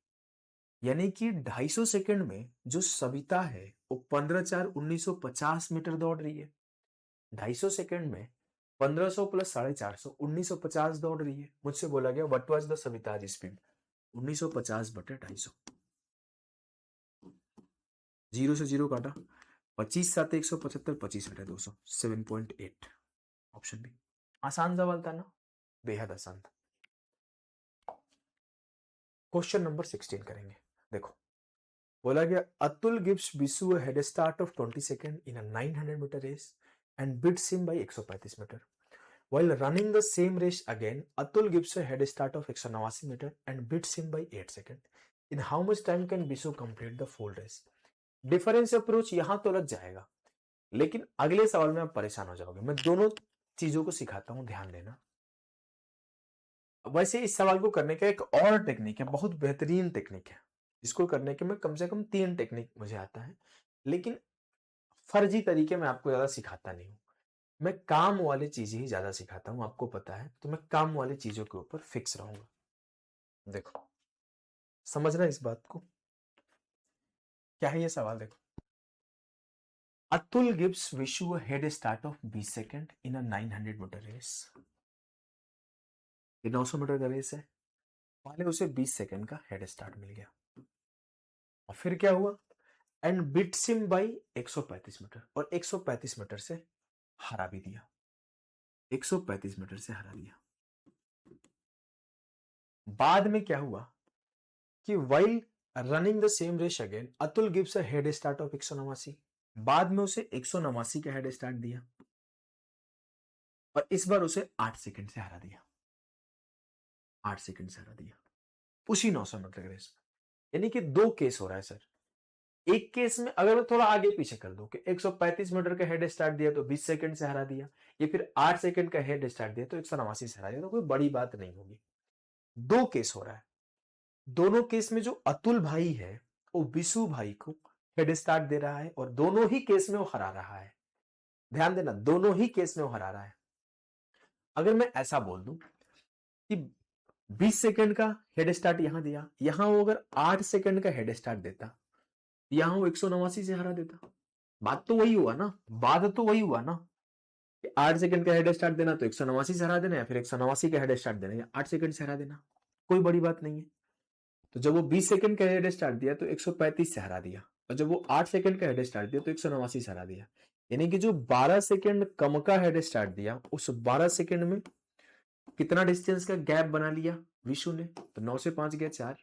यानी कि 250 सेकंड में जो सविता है वो 15 4 1950 मीटर दौड़ रही है. 250 सेकंड में 1500 प्लस 450 1950 दौड़ रही है. मुझसे बोला गया what was the Savita's speed, 1950 बटे 250. 0 से 0 काटा, 25 7 175 25 बटे 200 7.8. Option B. आसान सवाल था ना, बेहद आसान था. क्वेश्चन नंबर 16 करेंगे. देखो बोला गया Atul gives Bishu a head start of 20 second in a 900 metre race and beats him by 135 metre. While running the same race again, Atul gives a head start of 189 meter and beats him by 8 seconds. In how much time can Bisu complete the full race? Difference approach यहां तो लग जाएगा, लेकिन अगले सवाल में आप परेशान हो जाओगे. मैं दोनों चीजों को सिखाता हूं, ध्यान देना. वैसे इस सवाल को करने का एक और टेक्निक है, बहुत बेहतरीन टेक्निक है. इसको करने के मैं कम से कम 3 टेक्निक मुझे आता है, लेकिन फर्जी तरीके में आपको ज्यादा सिखाता नहीं हूं. मैं काम वाली चीजें ही ज्यादा सिखाता हूं, आपको पता है, तो मैं काम वाली चीजों के ऊपर फिक्स रहूंगा. देखो समझना इस बात को. क्या है ये सवाल? देखो Atul gives Vishu a head start of 20 second in a 900 metre race. ये 900 मीटर का रेस है, पहले उसे 20 सेकंड का हेड स्टार्ट मिल गया. और फिर क्या हुआ? And beats him by 135 metre, और 135 मीटर से हरा भी दिया. 135 मीटर से हरा दिया. बाद में क्या हुआ कि while running the same race again Atul gives a head start of 189. बाद में उसे 189 का हेड स्टार्ट दिया और इस बार उसे 8 सेकंड से हरा दिया. 8 सेकंड से हरा दिया उसी 900 मीटर रेस में. यानी कि 2 केस हो रहा है सर. एक केस में अगर मैं थोड़ा आगे पीछे कर दूं कि 135 मीटर का हेड स्टार्ट दिया तो 20 सेकंड से हरा दिया, या फिर 8 सेकंड का हेड स्टार्ट दिया तो 189 से हरा दिया, तो कोई बड़ी बात नहीं होगी. 2 केस हो रहा है. दोनों केस में जो अतुल भाई है वो बिशु भाई को हेड स्टार्ट दे रहा है और दोनों ही केस में वो हरा रहा है. ध्यान देना, दोनों ही केस में वो हरा रहा है. अगर मैं ऐसा बोल दूं कि 20 सेकंड का हेड स्टार्ट यहां दिया, यहां वो अगर 8 सेकंड का हेड स्टार्ट देता, यहां वो 189 से हरा देता. बात तो वही हुआ ना, बात तो वही हुआ ना कि 8 सेकंड का हेड स्टार्ट देना तो 189 से हरा देना, या फिर 189 का हेड स्टार्ट देना या 8 सेकंड से हरा देना, कोई बड़ी बात नहीं है. तो जब वो 20 सेकंड का हेड स्टार्ट दिया तो 135 से हरा दिया, और जब वो 8 सेकंड का हेड स्टार्ट दिया तो 189 से हरा दिया. यानी कि जो 12 सेकंड कम का हेड स्टार्ट दिया उस 12 सेकंड में कितना डिस्टेंस का गैप बना लिया विशु ने? तो 9 से 5 गया 4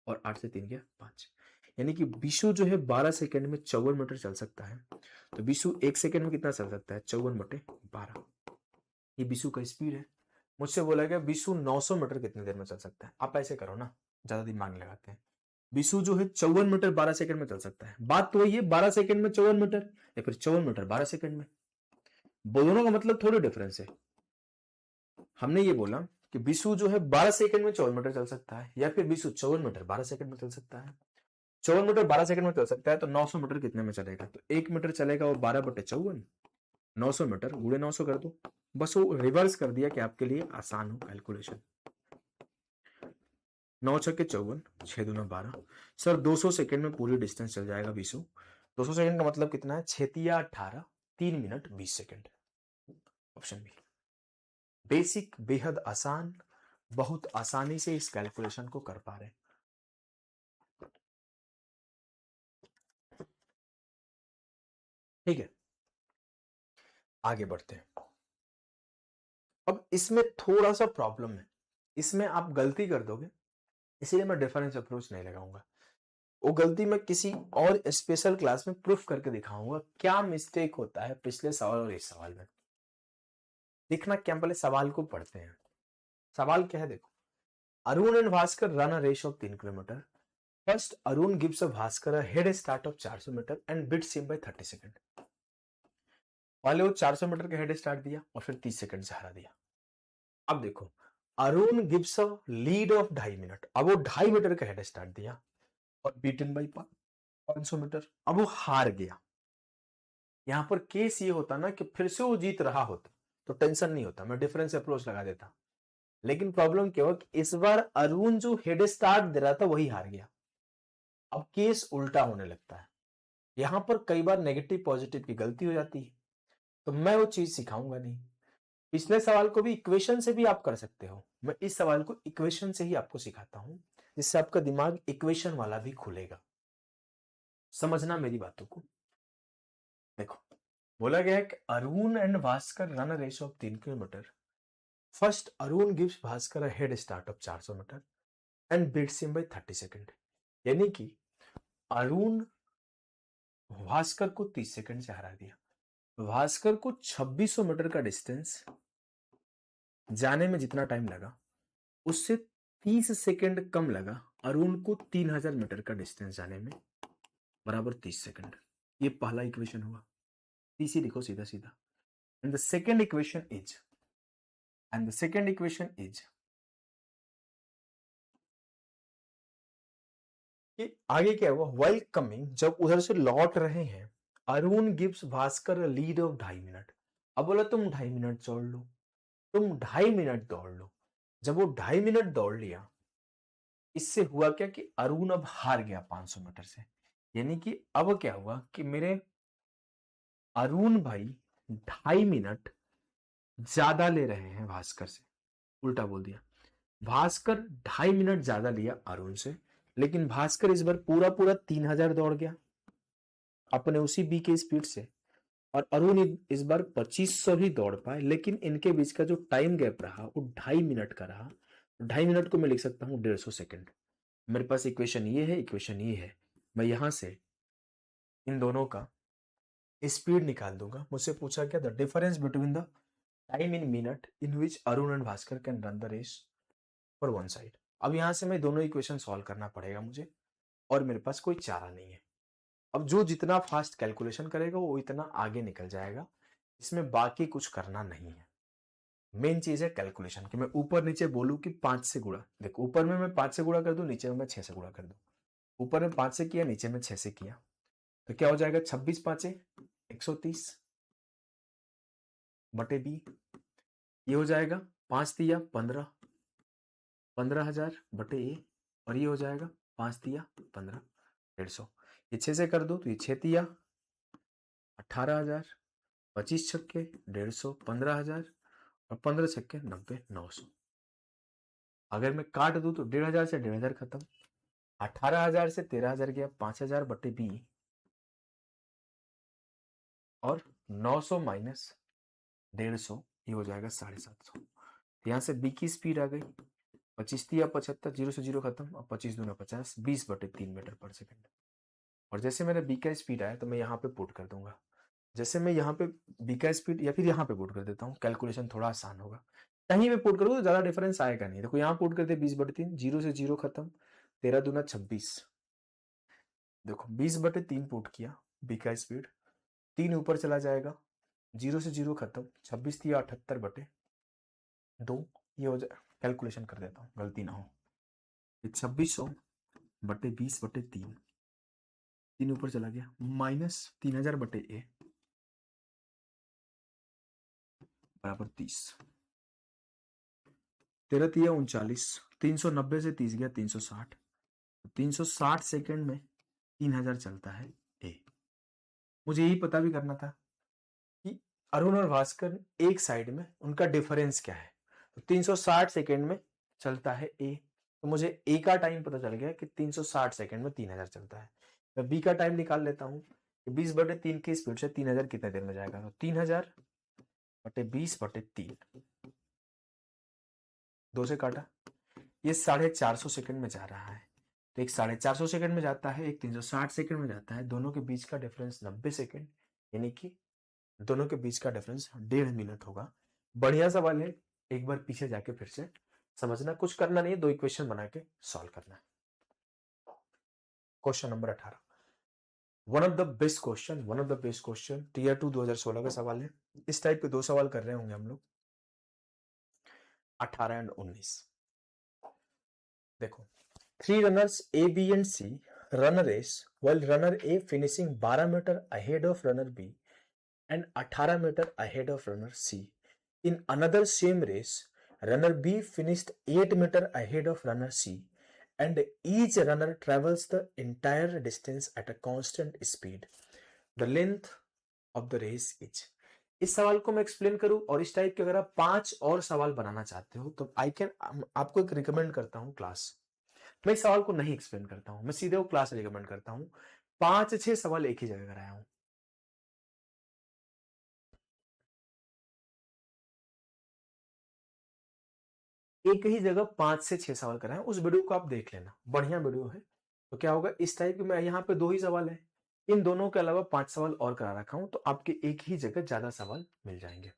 और 8 से 3 गया 5. यानी कि बिशु जो है 12 सेकंड में 54 मीटर चल सकता है, तो बिशु 1 सेकंड में कितना चल सकता है? 54/12। ये बिशु का स्पीड है। मुझसे बोला गया बिशु 900 मीटर कितनी देर में चल सकता है। आप ऐसे करो ना, ज्यादा दिमाग नहीं लगाते हैं। बिशु जो है 54 मीटर 12 सेकंड में चल सकता है। बात तो वही है, 12 सेकंड में 54 मीटर या फिर 54 मीटर 12 सेकंड में, दोनों का मतलब थोड़ी डिफरेंस है। हमने ये बोला कि बिशु जो है 12 सेकंड में 54 मीटर चल सकता है, या फिर बिशु 54 मीटर 12 सेकंड में चल सकता है। 54 मीटर 12 सेकंड में चल सकता है, तो 900 मीटर कितने में चलेगा? तो 1 मीटर चलेगा वो 12/54, 900 मीटर गुणे 900 कर दो। बस वो रिवर्स कर दिया कि आपके लिए आसान हो कैलकुलेशन। 9 छक्के 54, 6 दूना 12। सर 200 सेकंड में पूरी डिस्टेंस चल जाएगा बिशु। 200 सेकंड का मतलब कितना है? 6×3 = 18, 3 minute 20 second. Option B. Basic, बेहद आसान, बहुत आसानी से इस कैलकुलेशन को कर पा रहे हैं। ठीक है, आगे बढ़ते हैं। अब इसमें थोड़ा सा प्रॉब्लम है, इसमें आप गलती कर दोगे, इसीलिए मैं डिफरेंस अप्रोच नहीं लगाऊंगा। वो गलती मैं किसी और स्पेशल क्लास में प्रूफ करके दिखाऊंगा क्या मिस्टेक होता है पिछले सवाल और इस सवाल में। देखना क्या, पहले सवाल को पढ़ते हैं। सवाल क्या है देखो, Arun and Bhaskar run a race of 3 kilometre. First Arun gives a Bhaskar a head start of 400 metre and beats him by 30 second. पहले वो 400 मीटर का हेड स्टार्ट दिया और फिर 30 सेकंड से हरा दिया। अब देखो, Arun gives a lead of 2.5 minute. अब वो 2.5 मीटर का हेड स्टार्ट दिया और बीटन बाई 500 मीटर, अब वो हार गया। यहां पर केस ये होता ना कि फिर से वो जीत रहा होता तो टेंशन नहीं होता, मैं डिफरेंस अप्रोच लगा देता। लेकिन प्रॉब्लम क्या हुआ कि इस बार अरुण जो हेड स्टार्ट दे रहा था वही हार गया। अब केस उल्टा होने लगता है। यहां पर कई बार नेगेटिव पॉजिटिव की गलती हो जाती है, तो मैं वो चीज सिखाऊंगा नहीं। पिछले सवाल को भी इक्वेशन से भी आप कर सकते हो, मैं इस सवाल को इक्वेशन से ही आपको सिखाता हूं, जिससे आपका दिमाग इक्वेशन वाला भी खुलेगा। समझना मेरी बातों को। देखो, बोला गया है कि Arun and Bhaskar run a race of 3 kilometre. First Arun gives Bhaskar a head start of 400 metre and beats him by 30 second. यानी कि अरुण भास्कर को 30 सेकंड से हरा दिया। भास्कर को 2600 मीटर का डिस्टेंस जाने में जितना टाइम लगा उससे 30 सेकंड कम लगा अरुण को 3000 मीटर का डिस्टेंस जाने में, बराबर 30 सेकंड। ये पहला इक्वेशन हुआ। तीसरी लिखो सीधा सीधा। And the second equation is कि आगे क्या हुआ, वाइल कमिंग, जब उधर से लौट रहे हैं, Arun gives Bhaskar lead of 2.5 minute. अब बोला तुम 2.5 मिनट दौड़ लो, तुम 2.5 मिनट दौड़ लो। जब वो 2.5 मिनट दौड़ लिया, इससे हुआ क्या कि अरुण अब हार गया 500 मीटर से। यानी कि अब क्या हुआ कि मेरे अरुण भाई 2.5 मिनट ज्यादा ले रहे हैं भास्कर से। उल्टा बोल दिया, भास्कर 2.5 मिनट ज्यादा लिया अरुण से, लेकिन भास्कर इस बार पूरा पूरा 3000 दौड़ गया अपने उसी बी के स्पीड से, और अरुण इस बार 2500 ही दौड़ पाए। लेकिन इनके बीच का जो टाइम गैप रहा वो 2.5 मिनट का रहा। 2.5 मिनट को मैं लिख सकता हूँ 150 सेकंड। मेरे पास इक्वेशन ये है, इक्वेशन ये है। मैं यहां से इन दोनों का स्पीड निकाल दूंगा। मुझसे पूछा क्या, the difference between the time in minute in which Arun and Bhaskar can run the race for one side. अब यहां से मैं दोनों इक्वेशन सॉल्व करना पड़ेगा मुझे, और मेरे पास कोई चारा नहीं है। अब जो जितना फास्ट कैलकुलेशन करेगा वो इतना आगे निकल जाएगा, इसमें बाकी कुछ करना नहीं है। मेन चीज है कैलकुलेशन कि मैं ऊपर नीचे बोलूं कि 5 से गुणा। देखो, ऊपर में मैं 5 से गुणा कर दूं, नीचे में मैं 6 से गुणा कर दूं। ऊपर में 5 से किया, नीचे में 6 से किया, तो क्या हो जाएगा? 26 5 130 बटे बी। ये हो जाएगा 5 दिया 15, 15,000 बटे ए। और ये हो जाएगा 5 दिया 15, 150। ये 6 से कर दो तो ये 6 दिया 18,000, 25 छक्के 150, 15,000 और 15 छक्के 90, 900। अगर मैं काट दूं तो 1,500 से 1,500 खत्म, 18,000 से 13,000 गया, 5,000 बटे बी, और 900 माइनस 150, ये हो जाएगा 750। यहाँ से बी की स्पीड आ गई 25 या 75, 0 से 0 खत्म, और 25 दूना 50, 20/3 मीटर पर सेकंड। और जैसे मेरा बी का स्पीड आया तो मैं यहाँ पे पुट कर दूंगा। जैसे मैं यहाँ पे बी का स्पीड या फिर यहाँ पे पुट कर देता हूँ, कैलकुलेशन थोड़ा आसान होगा। कहीं पे पुट करूँ तो ज़्यादा डिफरेंस आएगा नहीं। देखो यहाँ पुट कर दे 20/3, 0 से 0 खत्म, 13 दूना 26। देखो 20/3 पुट किया, बी का स्पीड 3 ऊपर चला जाएगा, 0 से 0 खत्म, 26 थी 78/2। ये हो जाए, कैलकुलेशन कर देता हूँ गलती ना हो। 2600/20/3, 3 ऊपर चला गया, -3000/A बराबर 30। 13 तिया 39, 390 से 30 गया 360, 360 सेकेंड में 3000 चलता है ए। मुझे यही पता भी करना था कि अरुण और भास्कर एक साइड में उनका डिफरेंस क्या है। तो 360 सेकेंड में चलता है ए, तो मुझे ए का टाइम पता चल गया कि 360 सेकेंड में 3000 चलता है। मैं बी का टाइम निकाल लेता हूँ, 20/3 की स्पीड से 3000 कितने देर में जाएगा, तो 3000/20/3, 2 से काटा, ये 450 सेकंड में जा रहा है। तो एक 450 सेकंड में जाता है, एक 360 सेकंड में जाता है। दोनों के बीच का डिफरेंस 90 सेकंड, यानी कि दोनों के बीच का डिफरेंस 1.5 मिनट होगा। बढ़िया सवाल है, एक बार पीछे जाके फिर से समझना, कुछ करना नहीं है, 2 इक्वेशन बना के सॉल्व करना है। Question number 18, one of the best question, tier 2 2016 का सवाल है। इस टाइप के 2 सवाल कर रहे होंगे हम लोग, 18 एंड 19। देखो, 3 runners A, B and C run a race while runner A finishing 12 meter ahead of runner B and 18 meter ahead of runner C. In another same race, runner B finished 8 meter ahead of runner C and each runner travels the entire distance at a constant speed. The length of the race is. इस सवाल को मैं explain करूं और इस type के अगर आप 5 और सवाल बनाना चाहते हो तो आपको एक रिकमेंड करता हूं क्लास। मैं इस सवाल को नहीं एक्सप्लेन करता हूं, मैं सीधे वो क्लास रिकमेंड करता हूं। 5-6 सवाल एक ही जगह कराया हूं। एक ही जगह 5 से 6 सवाल कराए, उस वीडियो को आप देख लेना, बढ़िया वीडियो है। तो क्या होगा, इस टाइप के मैं यहाँ पे 2 ही सवाल है, इन दोनों के अलावा 5 सवाल और करा रखा हूं, तो आपके एक ही जगह ज्यादा सवाल मिल जाएंगे।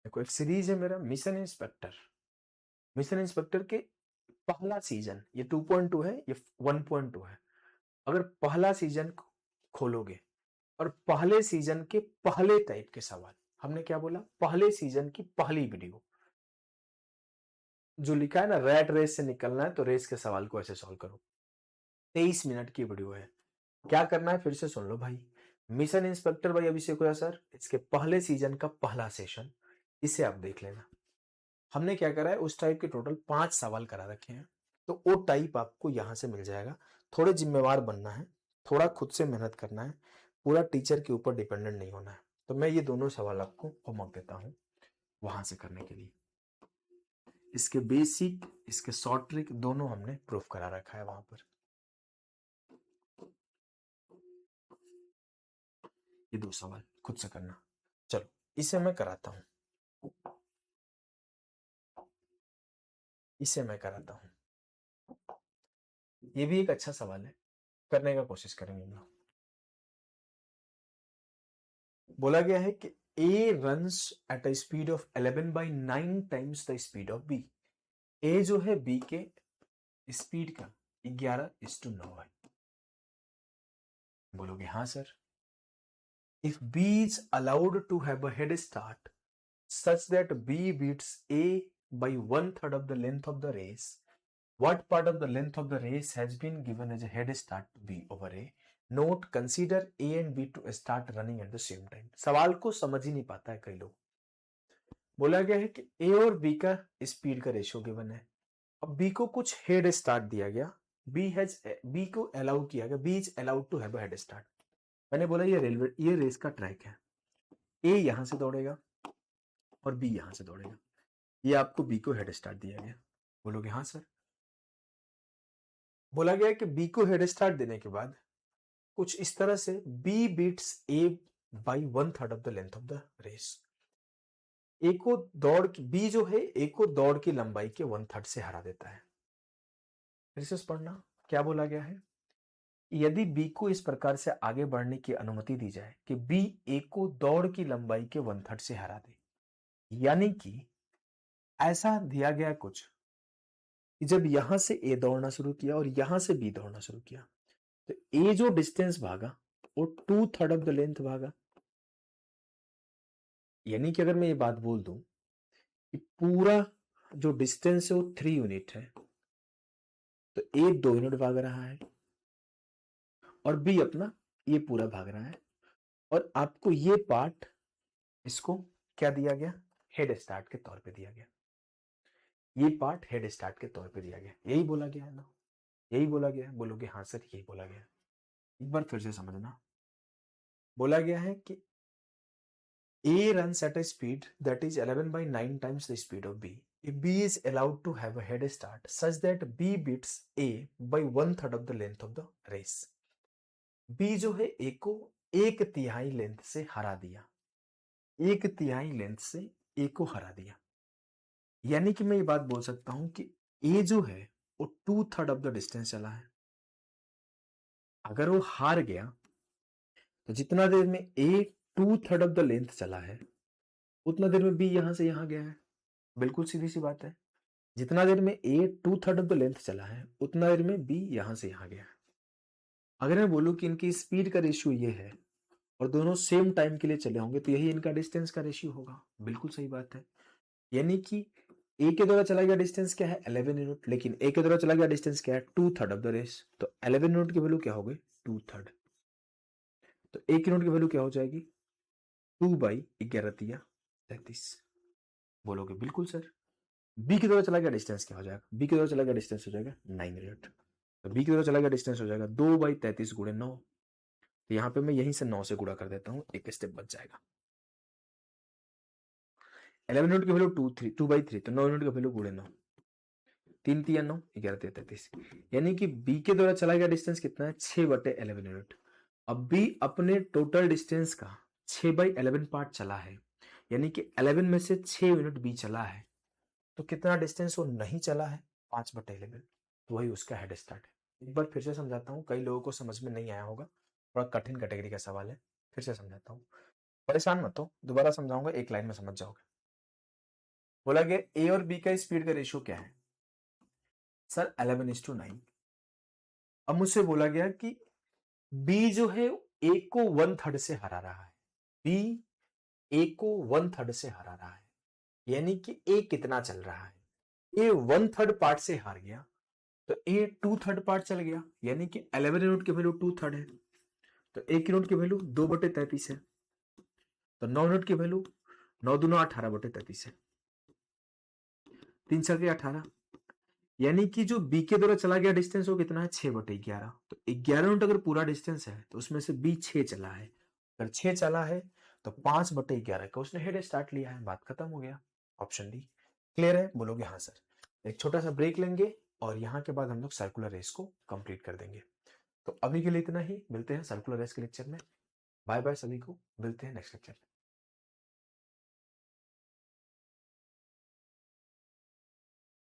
देखो, एक सीरीज है मेरा मिशन इंस्पेक्टर। मिशन इंस्पेक्टर के पहला सीजन, ये 2.2 है, ये 1.2 है। अगर पहला सीजन खोलोगे और पहले सीजन के पहले टाइप के सवाल, हमने क्या बोला, पहले सीजन की पहली वीडियो जो लिखा है ना, रैट रेस से निकलना है तो रेस के सवाल को ऐसे सॉल्व करो, 23 मिनट की वीडियो है। क्या करना है फिर से सुन लो भाई, मिशन इंस्पेक्टर भाई अभिषेक ओझा सर, इसके पहले सीजन का पहला सेशन, इसे आप देख लेना। हमने क्या करा है, उस टाइप के टोटल 5 सवाल करा रखे हैं, तो वो टाइप आपको यहां से मिल जाएगा। थोड़े जिम्मेवार बनना है, थोड़ा खुद से मेहनत करना है, पूरा टीचर के ऊपर डिपेंडेंट नहीं होना है। तो मैं ये दोनों सवाल आपको होमवर्क देता हूं वहां से करने के लिए। इसके बेसिक, इसके शॉर्ट ट्रिक दोनों हमने प्रूफ करा रखा है वहां पर। ये 2 सवाल खुद से करना। चलो इसे मैं कराता हूं, इसे मैं कराता हूं। ये भी एक अच्छा सवाल है, करने का कोशिश करेंगे हम लोग। बोला गया है कि A runs at a speed of 11/9 times the speed of B. A जो है B के स्पीड का 11:9 है। बोलोगे हाँ sir. If B is allowed to have a head start such that B beats A by 1/3 of the length of the race, what part of the length of the race has been given as a head start to B over A? Note, consider A and B to start running at the same time. सवाल को समझ ही नहीं पाता है कई लोग। बोला गया है कि ए और बी का स्पीड का रेशियो गिवन है। अब बी को कुछ हेड स्टार्ट दिया गया, बी को अलाउ किया गया, B is allowed to have a head start. मैंने बोला ये रेस का ट्रैक है, ए यहां से दौड़ेगा और बी यहां से दौड़ेगा, ये आपको बी को हेड स्टार्ट दिया गया। बोलोगे हाँ सर। बोला गया है कि बी को हेड स्टार्ट देने के बाद कुछ इस तरह से B beats A by 1/3 of the length of the race. A को दौड़ की बी जो है ए को दौड़ की लंबाई के 1/3 से हरा देता है। फिर से पढ़ना, क्या बोला गया है? यदि बी को इस प्रकार से आगे बढ़ने की अनुमति दी जाए कि बी ए को दौड़ की लंबाई के 1/3 से हरा दे, यानी कि ऐसा दिया गया कुछ कि जब यहां से ए दौड़ना शुरू किया और यहां से बी दौड़ना शुरू किया, तो ए जो डिस्टेंस भागा वो 2/3 ऑफ द लेंथ भागा। यानी कि अगर मैं ये बात बोल दूं कि पूरा जो डिस्टेंस है वो 3 यूनिट है, तो ए 2 यूनिट भाग रहा है और बी अपना ये पूरा भाग रहा है, और आपको ये पार्ट इसको क्या दिया गया? हेड स्टार्ट के तौर पे दिया गया। ये पार्ट हेड स्टार्ट के तौर पे दिया गया। यही बोला गया है ना? यही बोला गया है? बोलोगे हाँ सर यही बोला गया है। एक बार फिर से समझना, बोला गया है कि A runs at a speed that is 11/9 times the speed of B. If B is allowed to have a head start such that B beats A by 1/3 of the length of the race. B जो है A को 1/3 length से हरा दिया, 1/3 length से A को हरा दिया। यानी कि मैं ये बात बोल सकता हूं कि A जो है वो 2/3 ऑफ द डिस्टेंस चला है। अगर वो हार गया तो जितना देर में A 2/3 ऑफ द लेंथ चला है उतना देर में B यहां से यहां गया है। बिल्कुल सीधी सी बात है। जितना देर में A 2/3 ऑफ द लेंथ चला है उतना देर में B यहां से यहां गया है। अगर मैं बोलूं कि इनकी स्पीड का रेशियो ये है और दोनों सेम टाइम के लिए चले होंगे तो यही इनका डिस्टेंस का रेशियो होगा। बिल्कुल सही बात है। यानी कि A के द्वारा चला गया डिस्टेंस क्या है? 11 यूनिट, लेकिन A के द्वारा चला गया डिस्टेंस क्या है? 2/3 ऑफ द रेस। तो 11 यूनिट की वैल्यू क्या हो गई? 2/3। तो 1 यूनिट की वैल्यू क्या हो जाएगी? 2/11 33। बोलोगे बिल्कुल सर। बी की तरफ चला गया डिस्टेंस क्या हो जाएगा? बी की तरफ चला गया डिस्टेंस हो जाएगा 9 यूनिट। तो बी की तरफ चला गया डिस्टेंस हो जाएगा 2/33 गुणे 9। तो यहाँ पे मैं यहीं से 9 से गुणा कर देता हूँ, एक स्टेप बच जाएगा। 11 यूनिट की वैल्यू 2/3, तो 9 यूनिट की वैल्यू गुणे 9, 3 3 9 11 33। यानी कि बी के द्वारा चला गया डिस्टेंस कितना है? 6/11 यूनिट। अब बी अपने टोटल डिस्टेंस का 6/11 पार्ट चला है, यानी कि 11 में से 6 यूनिट बी चला है। तो कितना डिस्टेंस वो नहीं चला है? 5/11। तो वही उसका हेड स्टार्ट है। एक बार फिर से समझाता हूँ, कई लोगों को समझ में नहीं आया होगा, थोड़ा कठिन कैटेगरी का सवाल है। फिर से समझाता हूँ, परेशान मत हो, दोबारा समझाऊंगा, एक लाइन में समझ जाओगे। बोला गया ए और बी का स्पीड का रेशियो क्या है? सर 11:9। अब मुझसे बोला गया कि बी जो है ए को 1/3 से हरा रहा है। बी ए को 1/3 से हरा रहा है, यानी कि ए कितना चल रहा है? ए 1/3 पार्ट से हार गया, तो ए 2/3 पार्ट चल गया, यानी कि 11 यूनिट की वैल्यू 2/3 है। तो 1 यूनिट की वैल्यू 2/33 है। तो 9 यूनिट की वैल्यू 9 दूना 18/33 है। 3 छके 18। यानी कि जो बी के द्वारा चला गया डिस्टेंस वो कितना है? 6/11। तो 11 यूनिट अगर पूरा डिस्टेंस है तो उसमें से बी 6 चला है। अगर 6 चला है तो 5/11 का उसने हेड स्टार्ट लिया है। बात खत्म हो गया। ऑप्शन डी क्लियर है? बोलोगे हाँ सर। एक छोटा सा ब्रेक लेंगे और यहाँ के बाद हम लोग सर्कुलर रेस को कंप्लीट कर देंगे। तो अभी के लिए इतना ही, मिलते हैं सर्कुलर रेस के लेक्चर में। बाय बाय सभी को, मिलते हैं नेक्स्ट लेक्चर में।